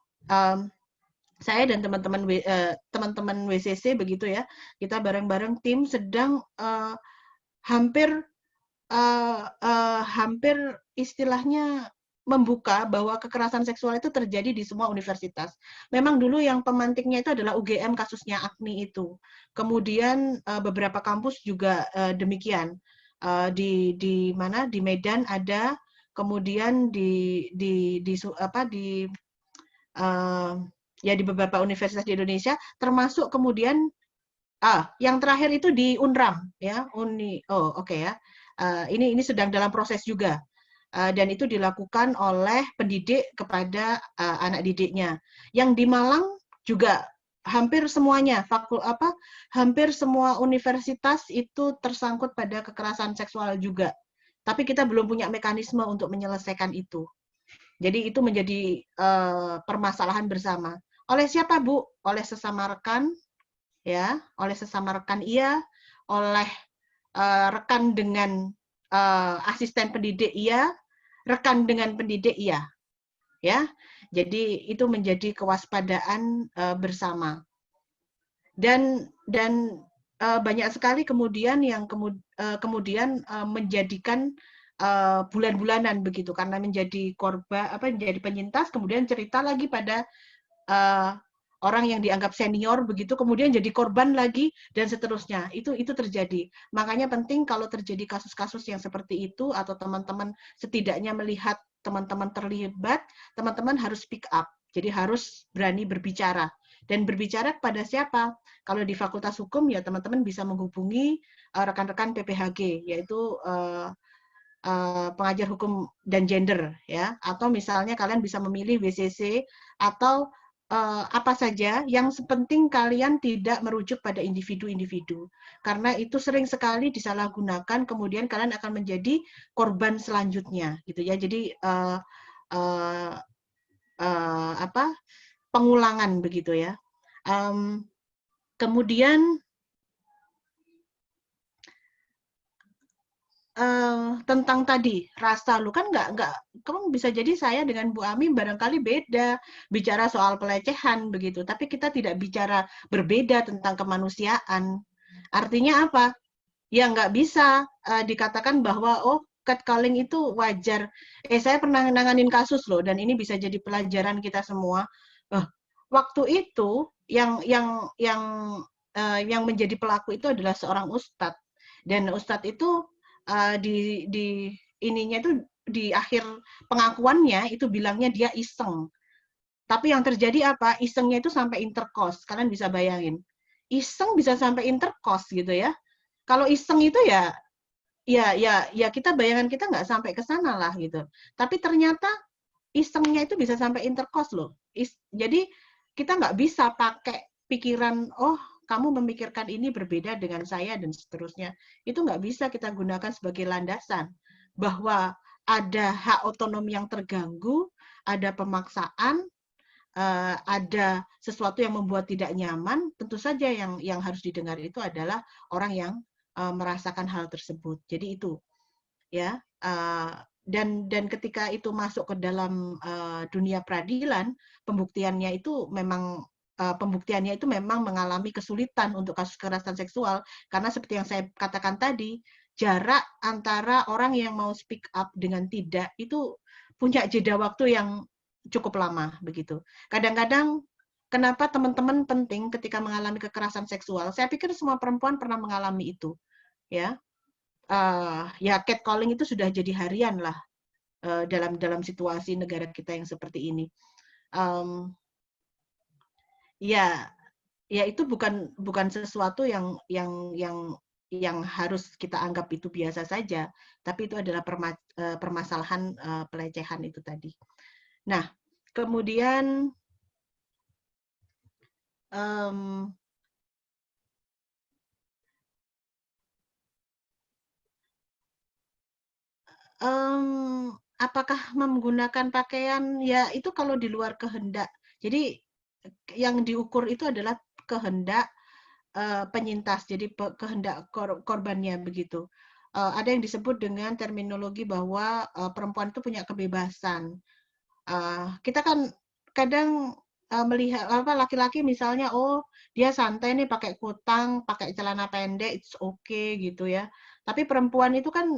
saya dan teman-teman WCC begitu ya, kita bareng-bareng tim sedang hampir istilahnya membuka bahwa kekerasan seksual itu terjadi di semua universitas. Memang dulu yang pemantiknya itu adalah UGM kasusnya Agni itu. Kemudian beberapa kampus juga demikian. Di mana di Medan ada, kemudian di beberapa universitas di Indonesia, termasuk kemudian yang terakhir itu di UNRAM ya, ya. Ini sedang dalam proses juga. Dan itu dilakukan oleh pendidik kepada anak didiknya. Yang di Malang juga hampir semuanya, hampir semua universitas itu tersangkut pada kekerasan seksual juga. Tapi kita belum punya mekanisme untuk menyelesaikan itu. Jadi itu menjadi permasalahan bersama. Oleh siapa, Bu? Oleh sesama rekan, ya, oleh sesama rekan iya, oleh rekan dengan asisten pendidik iya, rekan dengan pendidik iya, ya. Jadi itu menjadi kewaspadaan bersama. Dan banyak sekali kemudian yang kemudian menjadikan bulan-bulanan begitu karena menjadi korban menjadi penyintas, kemudian cerita lagi pada orang yang dianggap senior begitu, kemudian jadi korban lagi dan seterusnya. Itu terjadi. Makanya penting kalau terjadi kasus-kasus yang seperti itu atau teman-teman setidaknya melihat teman-teman terlibat, teman-teman harus speak up. Jadi harus berani berbicara. Dan berbicara kepada siapa? Kalau di Fakultas Hukum ya teman-teman bisa menghubungi rekan-rekan PPHG, yaitu pengajar hukum dan gender ya, atau misalnya kalian bisa memilih WCC atau apa saja yang sepenting kalian tidak merujuk pada individu-individu, karena itu sering sekali disalahgunakan, kemudian kalian akan menjadi korban selanjutnya gitu ya. Jadi pengulangan begitu ya. Kemudian tentang tadi rasa, lu kan nggak kamu bisa jadi saya dengan Bu Ami barangkali beda bicara soal pelecehan begitu, tapi kita tidak bicara berbeda tentang kemanusiaan. Artinya apa? Ya nggak bisa dikatakan bahwa catcalling itu wajar. Saya pernah nanganin kasus loh, dan ini bisa jadi pelajaran kita semua. Waktu itu yang menjadi pelaku itu adalah seorang ustadz, dan ustadz itu di ininya itu di akhir pengakuannya itu bilangnya dia iseng. Tapi yang terjadi apa? Isengnya itu sampai interkos. Kalian bisa bayangin. Iseng bisa sampai interkos gitu ya. Kalau iseng itu ya kita bayangan kita nggak sampai ke sana lah gitu. Tapi ternyata isengnya itu bisa sampai interkos loh. Jadi kita nggak bisa pakai pikiran, kamu memikirkan ini berbeda dengan saya dan seterusnya. Itu nggak bisa kita gunakan sebagai landasan bahwa ada hak otonomi yang terganggu, ada pemaksaan, ada sesuatu yang membuat tidak nyaman, tentu saja yang harus didengar itu adalah orang yang merasakan hal tersebut. Jadi itu, ya. Dan ketika itu masuk ke dalam dunia peradilan, pembuktiannya itu memang mengalami kesulitan untuk kasus kekerasan seksual, karena seperti yang saya katakan tadi, jarak antara orang yang mau speak up dengan tidak itu punya jeda waktu yang cukup lama begitu. Kadang-kadang kenapa teman-teman penting ketika mengalami kekerasan seksual? Saya pikir semua perempuan pernah mengalami itu, ya. Ya catcalling itu sudah jadi harian lah dalam situasi negara kita yang seperti ini. Ya itu bukan sesuatu yang harus kita anggap itu biasa saja, tapi itu adalah permasalahan pelecehan itu tadi. Nah, kemudian apakah menggunakan pakaian, ya itu kalau di luar kehendak. Jadi yang diukur itu adalah kehendak penyintas, jadi kehendak korbannya begitu. Ada yang disebut dengan terminologi bahwa perempuan itu punya kebebasan. Kita kan kadang melihat laki-laki misalnya, oh dia santai nih pakai kutang, pakai celana pendek, it's okay gitu ya. Tapi perempuan itu kan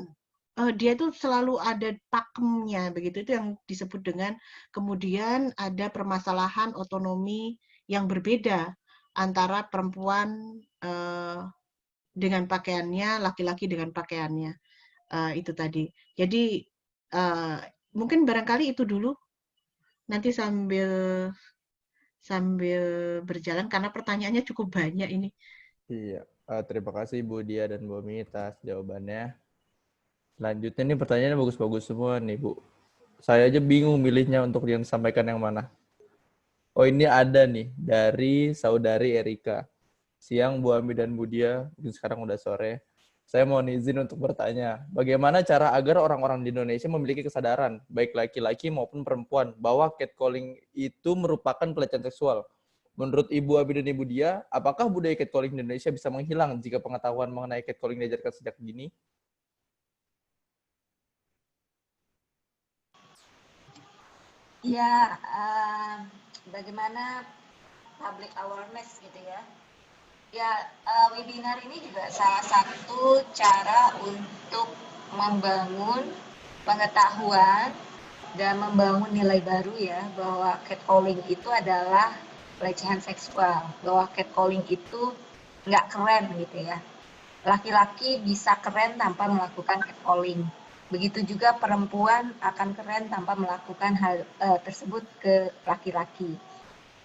dia itu selalu ada pakemnya begitu, itu yang disebut dengan kemudian ada permasalahan otonomi yang berbeda antara perempuan dengan pakaiannya, laki-laki dengan pakaiannya, itu tadi. Jadi mungkin barangkali itu dulu, nanti sambil berjalan karena pertanyaannya cukup banyak ini. Iya, terima kasih Bu Dia dan Bu Mi atas jawabannya. Selanjutnya nih pertanyaannya bagus-bagus semua nih Bu. Saya aja bingung milihnya untuk yang disampaikan yang mana. Oh ini ada nih dari saudari Erika. Siang Bu Ami dan Bu Dia, sekarang udah sore. Saya mau izin untuk bertanya, bagaimana cara agar orang-orang di Indonesia memiliki kesadaran, baik laki-laki maupun perempuan, bahwa catcalling itu merupakan pelecehan seksual? Menurut Ibu Abi dan Ibu Dia, apakah budaya catcalling di Indonesia bisa menghilang jika pengetahuan mengenai catcalling diajarkan sejak dini? Ya, bagaimana public awareness gitu ya. Ya, webinar ini juga salah satu cara untuk membangun pengetahuan dan membangun nilai baru ya, bahwa catcalling itu adalah pelecehan seksual, bahwa catcalling itu nggak keren gitu ya. Laki-laki bisa keren tanpa melakukan catcalling. Begitu juga perempuan akan keren tanpa melakukan hal tersebut ke laki-laki.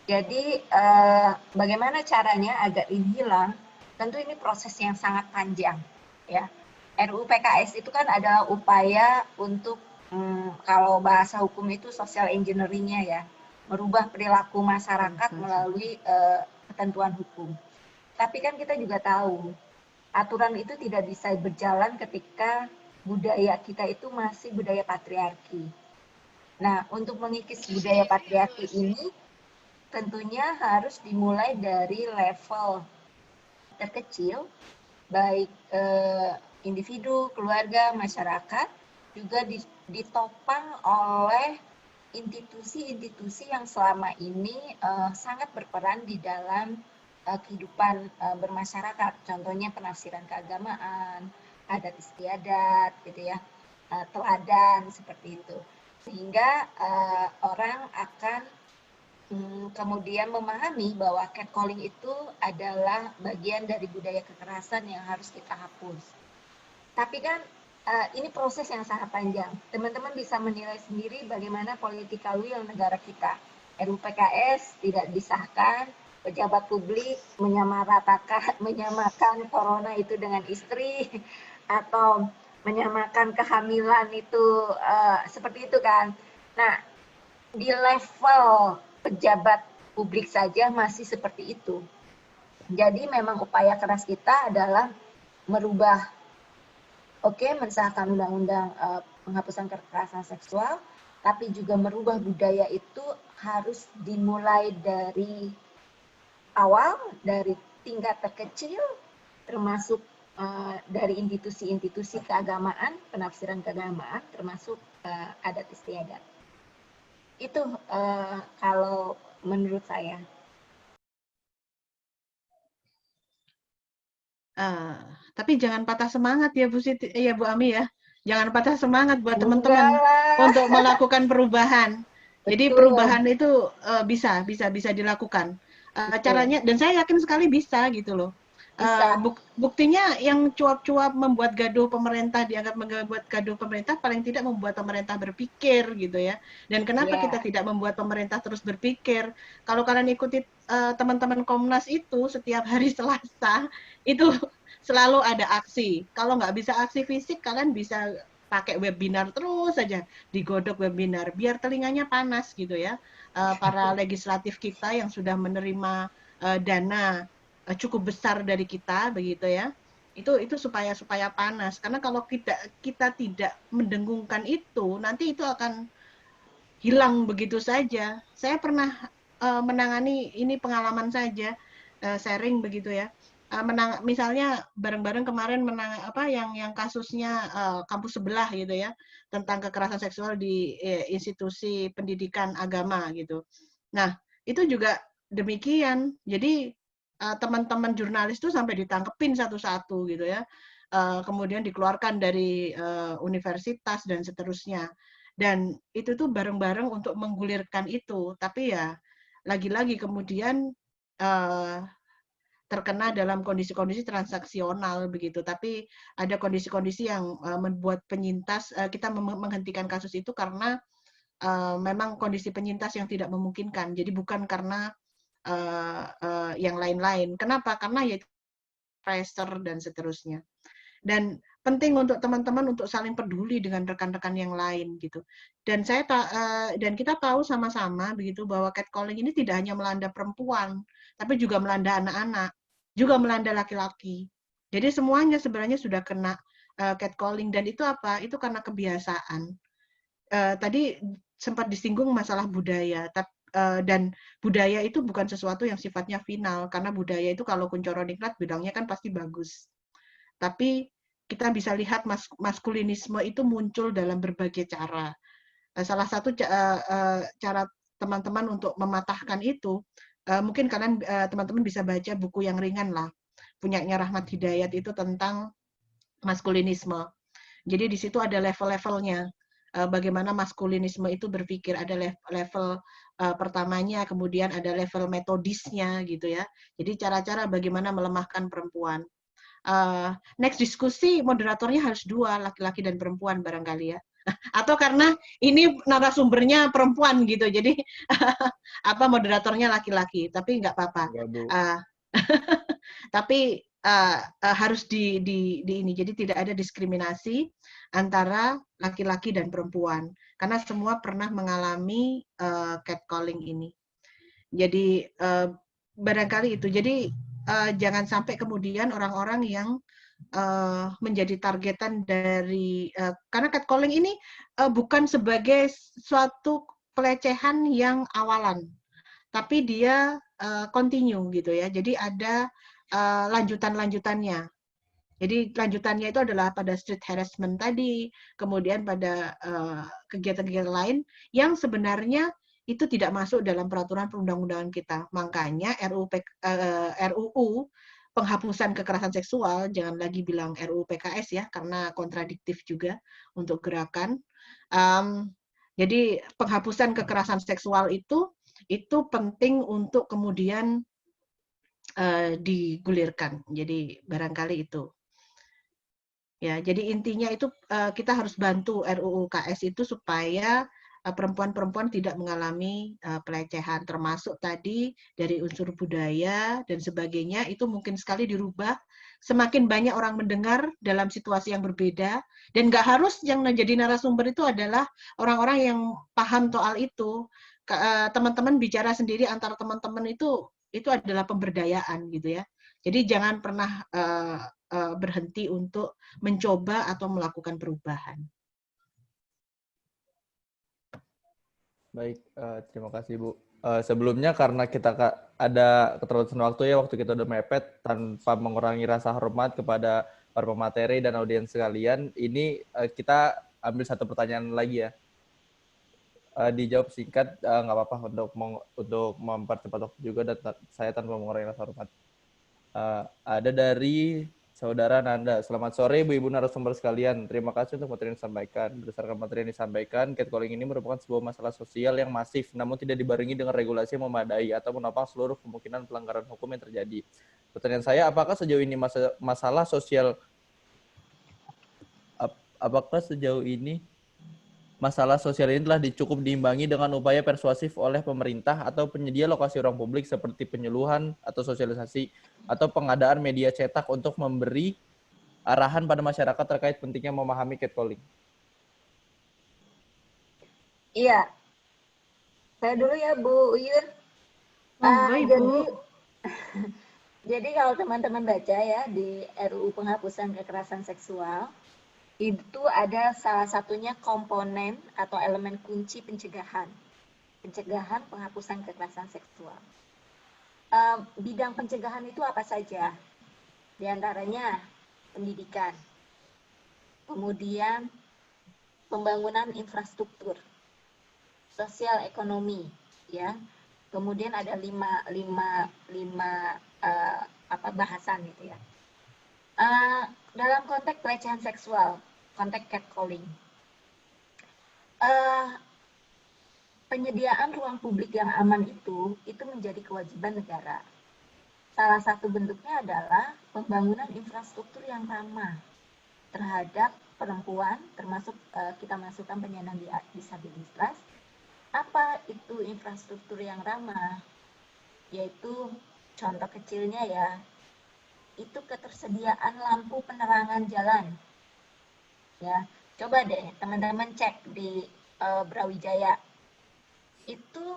Jadi bagaimana caranya agar ini hilang? Tentu ini proses yang sangat panjang, ya. RUU PKS itu kan adalah upaya untuk kalau bahasa hukum itu social engineering-nya ya, merubah perilaku masyarakat melalui ketentuan hukum. Tapi kan kita juga tahu aturan itu tidak bisa berjalan ketika budaya kita itu masih budaya patriarki. Nah, untuk mengikis budaya patriarki ini tentunya harus dimulai dari level terkecil, baik individu, keluarga, masyarakat, juga ditopang oleh institusi-institusi yang selama ini sangat berperan di dalam kehidupan bermasyarakat. Contohnya penafsiran keagamaan, adat istiadat, gitu ya, teladan seperti itu. Sehingga orang akan kemudian memahami bahwa catcalling itu adalah bagian dari budaya kekerasan yang harus kita hapus. Tapi kan ini proses yang sangat panjang. Teman-teman bisa menilai sendiri bagaimana political will negara kita. RUU PKS tidak disahkan, pejabat publik menyamakan corona itu dengan istri, atau menyamakan kehamilan itu seperti itu kan. Nah, di level pejabat publik saja masih seperti itu. Jadi memang upaya keras kita adalah merubah, mensahkan undang-undang penghapusan kekerasan seksual, tapi juga merubah budaya itu harus dimulai dari awal, dari tingkat terkecil, termasuk dari institusi-institusi keagamaan, penafsiran keagamaan, termasuk adat istiadat. Itu kalau menurut saya. Tapi jangan patah semangat ya Bu Siti, ya Bu Ami ya. Jangan patah semangat buat Enggak teman-teman lah. untuk melakukan perubahan. Jadi Betul. perubahan itu bisa dilakukan. Betul. Caranya, dan saya yakin sekali bisa gitu loh. Bisa. Buktinya yang cuap-cuap membuat gaduh pemerintah, dianggap membuat gaduh pemerintah, paling tidak membuat pemerintah berpikir gitu ya. Dan kenapa Yeah. kita tidak membuat pemerintah terus berpikir? Kalau kalian ikuti teman-teman Komnas itu setiap hari Selasa, itu selalu ada aksi. Kalau nggak bisa aksi fisik, kalian bisa pakai webinar terus saja, digodok webinar, biar telinganya panas gitu ya. Para legislatif kita yang sudah menerima dana cukup besar dari kita begitu ya, itu supaya panas, karena kalau kita tidak mendengungkan itu, nanti itu akan hilang begitu saja. Saya pernah menangani ini, pengalaman saja, sharing begitu ya. Misalnya bareng-bareng kemarin yang kasusnya kampus sebelah gitu ya, tentang kekerasan seksual di institusi pendidikan agama gitu. Nah, itu juga demikian. Jadi teman-teman jurnalis itu sampai ditangkepin satu-satu gitu ya. Kemudian dikeluarkan dari universitas dan seterusnya. Dan itu tuh bareng-bareng untuk menggulirkan itu. Tapi ya lagi-lagi kemudian terkena dalam kondisi-kondisi transaksional begitu. Tapi ada kondisi-kondisi yang membuat penyintas, kita menghentikan kasus itu karena memang kondisi penyintas yang tidak memungkinkan. Jadi bukan karena yang lain-lain. Kenapa? Karena ya pressure dan seterusnya. Dan penting untuk teman-teman untuk saling peduli dengan rekan-rekan yang lain gitu. Dan kita tahu sama-sama begitu bahwa catcalling ini tidak hanya melanda perempuan, tapi juga melanda anak-anak, juga melanda laki-laki. Jadi semuanya sebenarnya sudah kena catcalling, dan itu apa? Itu karena kebiasaan. Tadi sempat disinggung masalah budaya, dan budaya itu bukan sesuatu yang sifatnya final, karena budaya itu kalau kuncoro nikrat bilangnya kan pasti bagus. Tapi kita bisa lihat maskulinisme itu muncul dalam berbagai cara. Salah satu cara teman-teman untuk mematahkan itu, mungkin kalian teman-teman bisa baca buku yang ringan lah, punyanya Rahmat Hidayat, itu tentang maskulinisme. Jadi di situ ada level-levelnya. Bagaimana maskulinisme itu berpikir, ada level pertamanya, kemudian ada level metodisnya gitu ya. Jadi cara-cara bagaimana melemahkan perempuan. Next diskusi moderatornya harus 2, laki-laki dan perempuan barangkali ya. Atau karena ini narasumbernya perempuan gitu, jadi moderatornya laki-laki, tapi nggak apa-apa. Tapi harus di ini, jadi tidak ada diskriminasi antara laki-laki dan perempuan, karena semua pernah mengalami catcalling ini. Jadi barangkali itu. Jadi jangan sampai kemudian orang-orang yang menjadi targetan dari karena catcalling ini bukan sebagai suatu pelecehan yang awalan, tapi dia continue gitu ya. Jadi ada lanjutan-lanjutannya. Jadi lanjutannya itu adalah pada street harassment tadi, kemudian pada kegiatan-kegiatan lain yang sebenarnya itu tidak masuk dalam peraturan perundang-undangan kita. Makanya RUU penghapusan kekerasan seksual, jangan lagi bilang RUU PKS ya, karena kontradiktif juga untuk gerakan. Jadi penghapusan kekerasan seksual itu penting untuk kemudian digulirkan. Jadi barangkali itu. Ya, jadi intinya itu kita harus bantu RUU KS itu supaya perempuan-perempuan tidak mengalami pelecehan, termasuk tadi dari unsur budaya dan sebagainya, itu mungkin sekali dirubah. Semakin banyak orang mendengar dalam situasi yang berbeda, dan nggak harus yang menjadi narasumber itu adalah orang-orang yang paham soal itu. Teman-teman bicara sendiri antara teman-teman itu adalah pemberdayaan gitu ya. Jadi jangan pernah berhenti untuk mencoba atau melakukan perubahan. Baik, terima kasih Bu. Sebelumnya karena kita ada keterbatasan waktu ya, waktu kita udah mepet, tanpa mengurangi rasa hormat kepada para pemateri dan audiens sekalian, ini kita ambil satu pertanyaan lagi ya. Dijawab singkat, nggak apa-apa untuk mempercepat waktu juga, dan saya tanpa mengurangi rasa hormat. Ada dari Saudara Nanda. Selamat sore Ibu-Ibu narasumber sekalian. Terima kasih untuk materi yang disampaikan. Berdasarkan materi yang disampaikan, catcalling ini merupakan sebuah masalah sosial yang masif, namun tidak dibarengi dengan regulasi yang memadai atau menopang seluruh kemungkinan pelanggaran hukum yang terjadi. Pertanyaan saya, apakah sejauh ini masalah sosial ini telah cukup diimbangi dengan upaya persuasif oleh pemerintah atau penyedia lokasi ruang publik seperti penyuluhan atau sosialisasi atau pengadaan media cetak untuk memberi arahan pada masyarakat terkait pentingnya memahami catcalling? Iya, saya dulu ya Bu Uyun. Jadi kalau teman-teman baca ya di RUU Penghapusan Kekerasan Seksual, itu ada salah satunya komponen atau elemen kunci pencegahan penghapusan kekerasan seksual. Bidang pencegahan itu apa saja? Di antaranya pendidikan, kemudian pembangunan infrastruktur, sosial ekonomi, ya. Kemudian ada lima bahasan gitu ya. Dalam konteks pelecehan seksual, konteks catcalling, penyediaan ruang publik yang aman itu menjadi kewajiban negara. Salah satu bentuknya adalah pembangunan infrastruktur yang ramah terhadap perempuan, termasuk kita masukkan penyandang disabilitas. Apa itu infrastruktur yang ramah? Yaitu contoh kecilnya ya, itu ketersediaan lampu penerangan jalan. Ya, coba deh teman-teman cek di Brawijaya, itu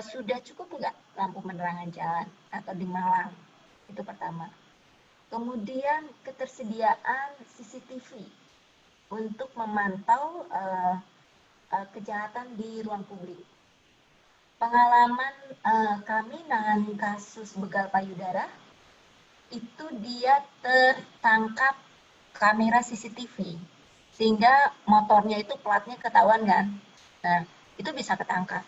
sudah cukup nggak lampu penerangan jalan, atau di Malang, itu pertama. Kemudian ketersediaan CCTV untuk memantau kejahatan di ruang publik. Pengalaman kami nangani kasus begal payudara, itu dia tertangkap kamera CCTV, sehingga motornya itu platnya ketahuan kan. Nah, itu bisa ketangkap.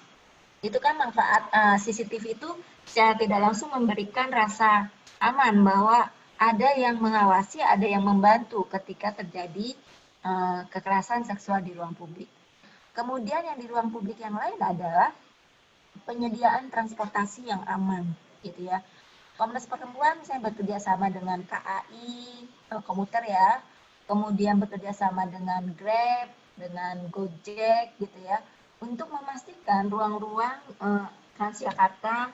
Itu kan manfaat CCTV itu secara tidak langsung memberikan rasa aman bahwa ada yang mengawasi, ada yang membantu ketika terjadi kekerasan seksual di ruang publik. Kemudian yang di ruang publik yang lain adalah penyediaan transportasi yang aman, gitu ya. Komnas Perempuan misalnya bekerja sama dengan KAI, komuter ya, kemudian bekerja sama dengan Grab, dengan Gojek, gitu ya, untuk memastikan ruang-ruang Transjakarta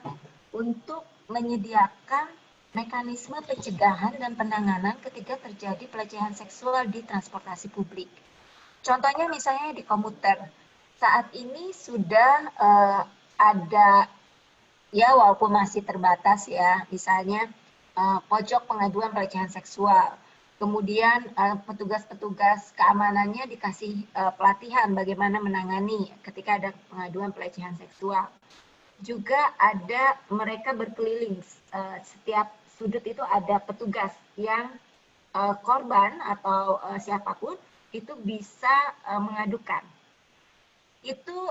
untuk menyediakan mekanisme pencegahan dan penanganan ketika terjadi pelecehan seksual di transportasi publik. Contohnya misalnya di komuter, saat ini sudah ada, ya walaupun masih terbatas ya, misalnya pojok pengaduan pelecehan seksual. Kemudian petugas-petugas keamanannya dikasih pelatihan bagaimana menangani ketika ada pengaduan pelecehan seksual. Juga ada mereka berkeliling, setiap sudut itu ada petugas yang korban atau siapapun itu bisa mengadukan. Itu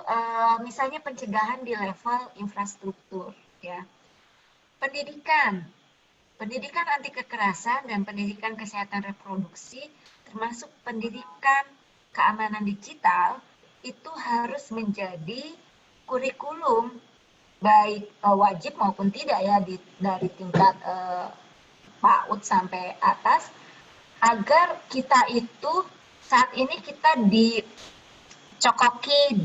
misalnya pencegahan di level infrastruktur, ya. Pendidikan anti kekerasan dan pendidikan kesehatan reproduksi, termasuk pendidikan keamanan digital, itu harus menjadi kurikulum baik wajib maupun tidak ya dari tingkat PAUD sampai atas, agar kita itu saat ini kita dicokoki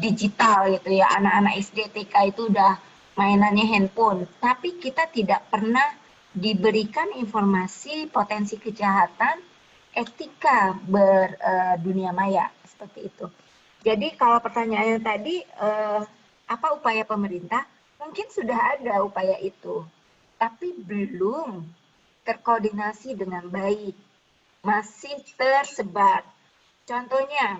digital gitu ya, anak-anak SD TK itu udah mainannya handphone, tapi kita tidak pernah diberikan informasi potensi kejahatan etika berdunia maya, seperti itu. Jadi kalau pertanyaannya tadi, apa upaya pemerintah? Mungkin sudah ada upaya itu, tapi belum terkoordinasi dengan baik, masih tersebar. Contohnya,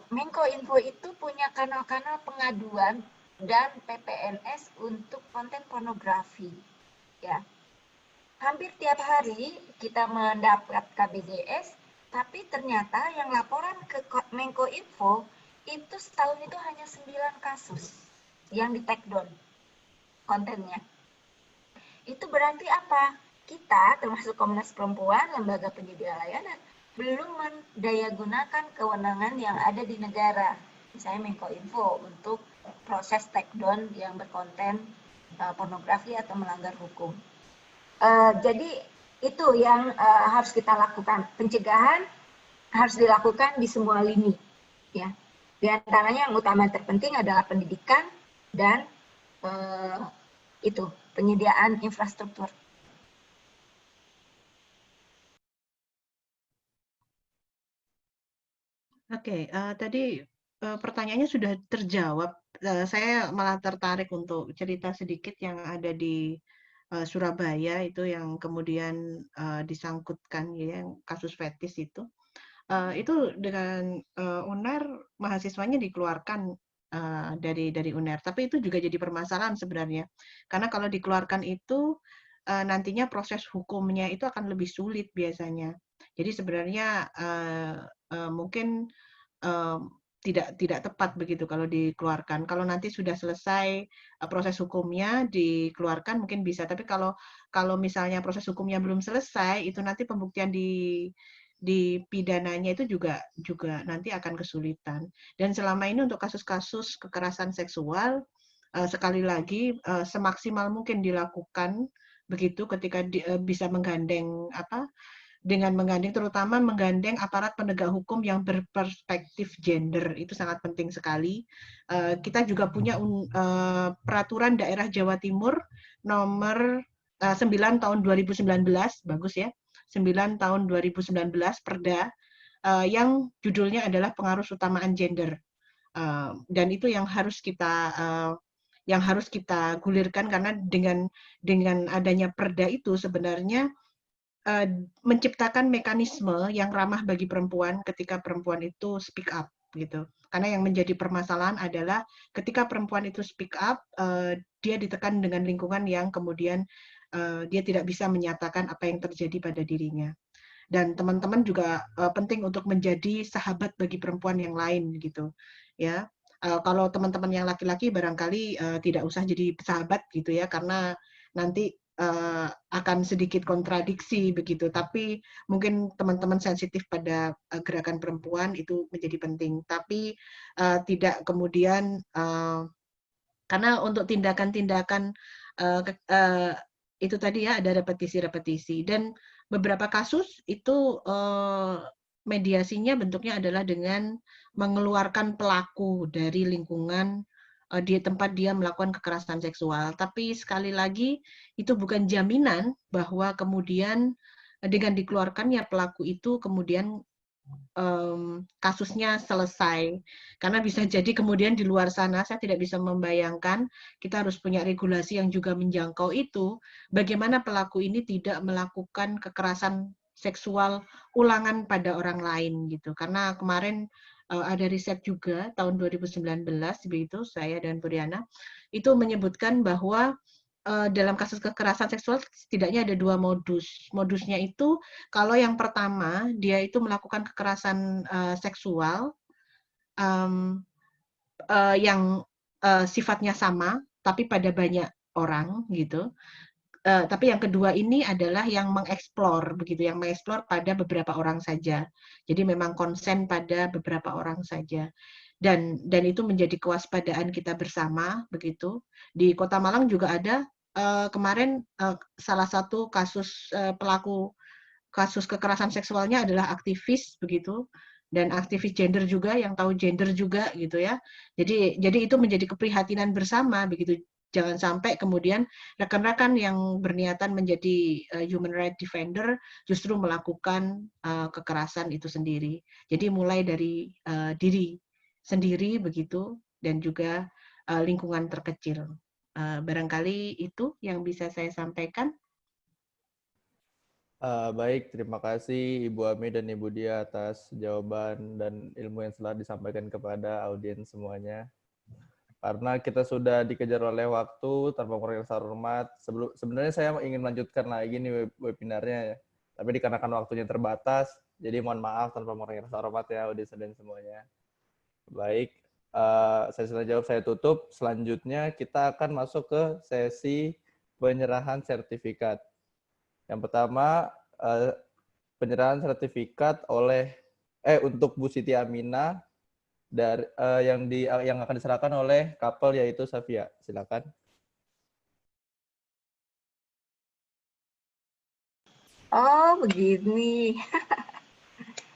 Menko Info itu punya kanal-kanal pengaduan dan PPNS untuk konten pornografi. Ya, hampir tiap hari kita mendapat KBDS, tapi ternyata yang laporan ke Menko Info itu setahun itu hanya 9 kasus yang di take down kontennya. Itu berarti apa? Kita, termasuk Komnas Perempuan, lembaga penyedia layanan, belum mendayagunakan kewenangan yang ada di negara, misalnya Menko Info, untuk proses take down yang berkonten pornografi atau melanggar hukum. Jadi itu yang harus kita lakukan. Pencegahan harus dilakukan di semua lini. Ya. Di antaranya yang utama terpenting adalah pendidikan dan itu penyediaan infrastruktur. Oke, tadi pertanyaannya sudah terjawab. Saya malah tertarik untuk cerita sedikit yang ada di Surabaya itu yang kemudian disangkutkan ya, yang kasus fetis itu. Itu dengan UNER mahasiswanya dikeluarkan dari UNER, tapi itu juga jadi permasalahan sebenarnya. Karena kalau dikeluarkan itu nantinya proses hukumnya itu akan lebih sulit biasanya. Jadi sebenarnya mungkin tidak tepat begitu kalau dikeluarkan. Kalau nanti sudah selesai proses hukumnya dikeluarkan mungkin bisa, tapi kalau misalnya proses hukumnya belum selesai, itu nanti pembuktian di pidananya itu juga nanti akan kesulitan. Dan selama ini untuk kasus-kasus kekerasan seksual sekali lagi semaksimal mungkin dilakukan begitu ketika bisa menggandeng dengan menggandeng, terutama menggandeng aparat penegak hukum yang berperspektif gender, itu sangat penting sekali. Kita juga punya peraturan daerah Jawa Timur nomor 9 tahun 2019, bagus ya, 9 tahun 2019 Perda, yang judulnya adalah pengaruh utamaan gender. Dan itu yang harus kita gulirkan, karena dengan adanya Perda itu sebenarnya menciptakan mekanisme yang ramah bagi perempuan ketika perempuan itu speak up gitu. Karena yang menjadi permasalahan adalah ketika perempuan itu speak up, dia ditekan dengan lingkungan yang kemudian dia tidak bisa menyatakan apa yang terjadi pada dirinya. Dan teman-teman juga penting untuk menjadi sahabat bagi perempuan yang lain gitu, ya. Kalau teman-teman yang laki-laki barangkali tidak usah jadi sahabat gitu ya, karena nanti akan sedikit kontradiksi begitu, tapi mungkin teman-teman sensitif pada gerakan perempuan itu menjadi penting, tapi tidak kemudian karena untuk tindakan-tindakan itu tadi ya ada repetisi-repetisi, dan beberapa kasus itu mediasinya bentuknya adalah dengan mengeluarkan pelaku dari lingkungan di tempat dia melakukan kekerasan seksual. Tapi sekali lagi itu bukan jaminan bahwa kemudian dengan dikeluarkannya pelaku itu kemudian kasusnya selesai. Karena bisa jadi kemudian di luar sana, saya tidak bisa membayangkan, kita harus punya regulasi yang juga menjangkau itu, bagaimana pelaku ini tidak melakukan kekerasan seksual ulangan pada orang lain gitu. Karena kemarin ada riset juga tahun 2019 begitu, saya dan Puriana itu menyebutkan bahwa dalam kasus kekerasan seksual setidaknya ada 2 modus. Modusnya itu kalau yang pertama dia itu melakukan kekerasan seksual yang sifatnya sama tapi pada banyak orang gitu. Tapi yang kedua ini adalah yang mengeksplor begitu, yang mengeksplor pada beberapa orang saja. Jadi memang konsen pada beberapa orang saja. Dan itu menjadi kewaspadaan kita bersama begitu. Di Kota Malang juga ada kemarin salah satu kasus pelaku kasus kekerasan seksualnya adalah aktivis begitu, dan aktivis gender juga yang tahu gender juga gitu ya. Jadi itu menjadi keprihatinan bersama begitu. Jangan sampai kemudian rekan-rekan yang berniatan menjadi human rights defender justru melakukan kekerasan itu sendiri. Jadi mulai dari diri sendiri begitu, dan juga lingkungan terkecil. Barangkali itu yang bisa saya sampaikan. Baik, terima kasih Ibu Ami dan Ibu Dia atas jawaban dan ilmu yang telah disampaikan kepada audiens semuanya. Karena kita sudah dikejar oleh waktu tanpa mengurangi rasa hormat. Sebenarnya saya ingin melanjutkan lagi nih webinarnya ya. Tapi dikarenakan waktunya terbatas, jadi mohon maaf tanpa mengurangi rasa hormat ya audiens dan semuanya. Baik, sesi jawab saya tutup. Selanjutnya kita akan masuk ke sesi penyerahan sertifikat. Yang pertama, penyerahan sertifikat untuk Bu Siti Aminah dari yang akan diserahkan oleh couple yaitu Safia. Silakan. Oh, begini.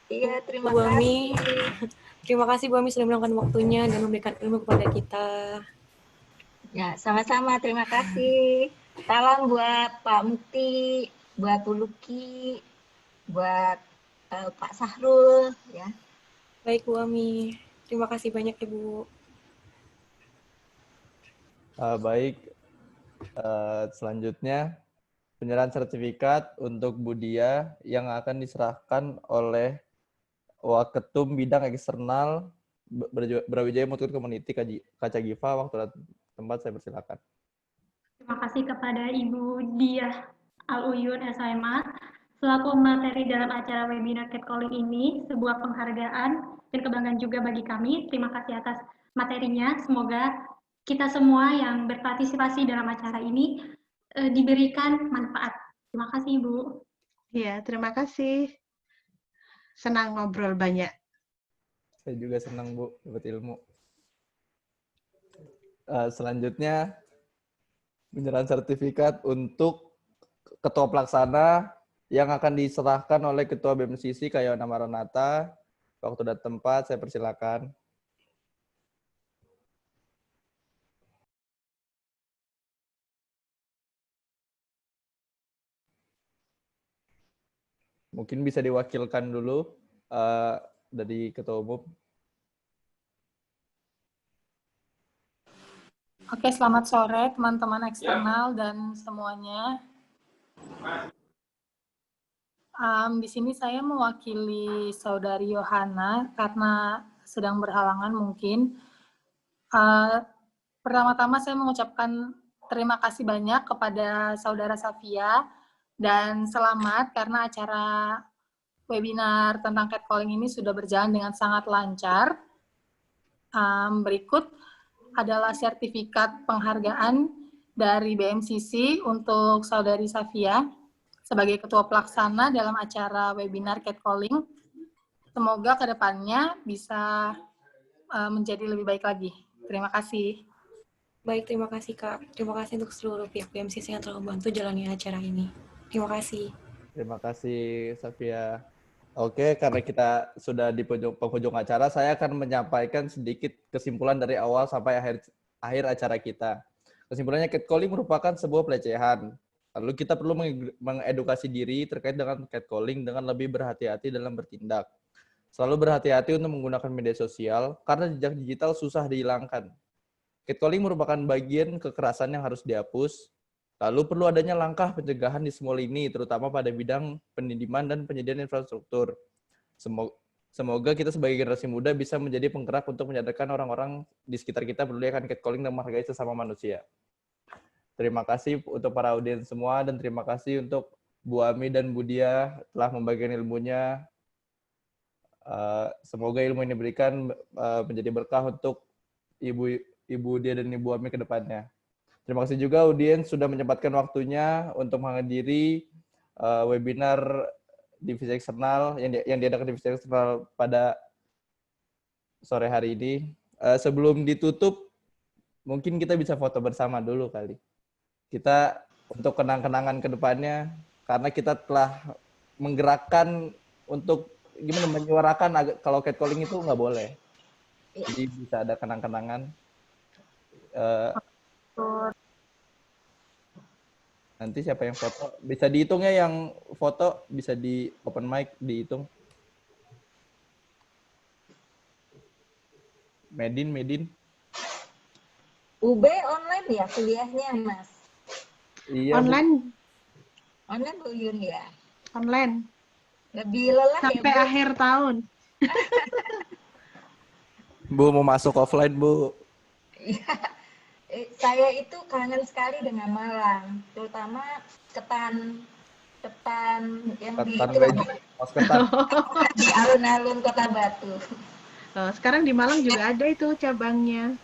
Iya, terima Bu Ami. kasih. Terima kasih Bu Ami sudah meluangkan waktunya dan memberikan ilmu kepada kita. Ya, sama-sama. Terima kasih. Salam buat Pak Mukti, buat Bu Luki, buat Pak Sahrul, ya. Baik Bu Ami. Terima kasih banyak Ibu. Baik, selanjutnya penyerahan sertifikat untuk Bu Dia yang akan diserahkan oleh Waketum Bidang Eksternal Brawijaya Mutual Community Kaca Giva. Waktu dan tempat saya persilakan. Terima kasih kepada Ibu Diah Al-Uyun SMA selaku materi dalam acara webinar catcalling ini, sebuah penghargaan dan kebanggaan juga bagi kami. Terima kasih atas materinya. Semoga kita semua yang berpartisipasi dalam acara ini diberikan manfaat. Terima kasih, Ibu. Ya, terima kasih. Senang ngobrol banyak. Saya juga senang, Bu, dapat ilmu. Selanjutnya, penyerahan sertifikat untuk Ketua Pelaksana yang akan diserahkan oleh Ketua BMCC Kayona Maranata. Waktu dan tempat, saya persilakan. Mungkin bisa diwakilkan dulu dari Ketua Umum. Oke, selamat sore teman-teman eksternal dan semuanya. Di sini saya mewakili Saudari Yohana karena sedang berhalangan mungkin. Pertama-tama saya mengucapkan terima kasih banyak kepada Saudara Safia dan selamat karena acara webinar tentang catcalling ini sudah berjalan dengan sangat lancar. Berikut adalah sertifikat penghargaan dari BMCC untuk Saudari Safia sebagai Ketua Pelaksana dalam acara webinar catcalling. Semoga kedepannya bisa menjadi lebih baik lagi. Terima kasih. Baik, terima kasih Kak. Terima kasih untuk seluruh pihak BMCC yang telah membantu jalannya acara ini. Terima kasih. Terima kasih, Safia. Oke, karena kita sudah di penghujung acara, saya akan menyampaikan sedikit kesimpulan dari awal sampai akhir acara kita. Kesimpulannya, catcalling merupakan sebuah pelecehan. Lalu kita perlu mengedukasi diri terkait dengan catcalling dengan lebih berhati-hati dalam bertindak. Selalu berhati-hati untuk menggunakan media sosial karena jejak digital susah dihilangkan. Catcalling merupakan bagian kekerasan yang harus dihapus. Lalu perlu adanya langkah pencegahan di semua lini, terutama pada bidang pendidikan dan penyediaan infrastruktur. Semoga kita sebagai generasi muda bisa menjadi penggerak untuk menyadarkan orang-orang di sekitar kita peduli akan catcalling dan menghargai sesama manusia. Terima kasih untuk para audiens semua dan terima kasih untuk Bu Ami dan Bu Dia telah membagikan ilmunya. Semoga ilmu ini diberikan menjadi berkah untuk Ibu Dia dan Ibu Ami ke depannya. Terima kasih juga audiens sudah menyempatkan waktunya untuk menghadiri webinar divisi eksternal yang diadakan divisi eksternal pada sore hari ini. Sebelum ditutup, mungkin kita bisa foto bersama dulu kali. Kita untuk kenang-kenangan ke depannya, karena kita telah menggerakkan untuk gimana menyuarakan kalau catcalling itu nggak boleh. Jadi bisa ada kenang-kenangan. Nanti siapa yang foto? Bisa dihitungnya yang foto, bisa di open mic dihitung. Medin. UB online ya kuliahnya, Mas? Iya. Online. Online Bu Yun ya? online Lebih lelah ya, sampai Bu. akhir tahun. Bu mau masuk offline, Bu. Iya. Saya itu kangen sekali dengan Malang, terutama ketan yang di Ketan itu Beji, Mas Ketan. di alun-alun Kota Batu. Oh, sekarang di Malang juga ada itu cabangnya.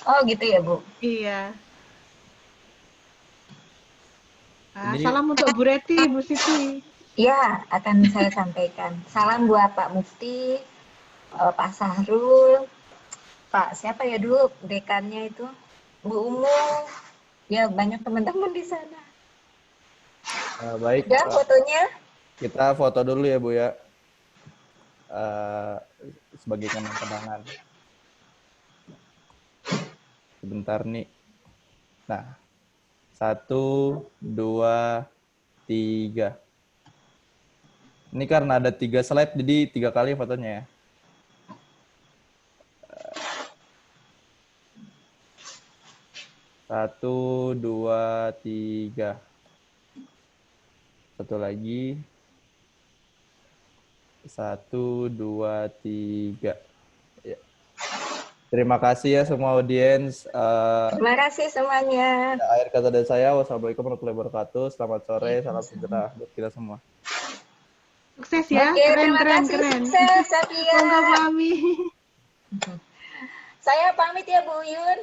Oh gitu ya, Bu. Iya. Ini Salam untuk Bu Reti, Bu Siti. Ya, akan saya sampaikan. Salam buat Pak Mufti, Pak Sahrul, Pak siapa ya dulu dekannya itu, Bu Umu, ya banyak teman-teman di sana. baik, Ya fotonya. kita foto dulu ya Bu ya. Sebagai kenang-kenangan. Sebentar nih. Nah, 1, 2, 3. Ini karena ada 3 slide, jadi 3 kali fotonya ya. Satu, 2, 3. Satu lagi. 1, 2, 3. Ya. Terima kasih ya semua audiens. Terima kasih semuanya. Akhir kata dari saya, wassalamualaikum warahmatullahi wabarakatuh. Selamat sore, salam sejahtera buat kita semua. Sukses ya, Oke, keren, terima keren, kasih. keren. Sukses, Safia. Monggo Bu Ami. Saya pamit ya, Bu Yun.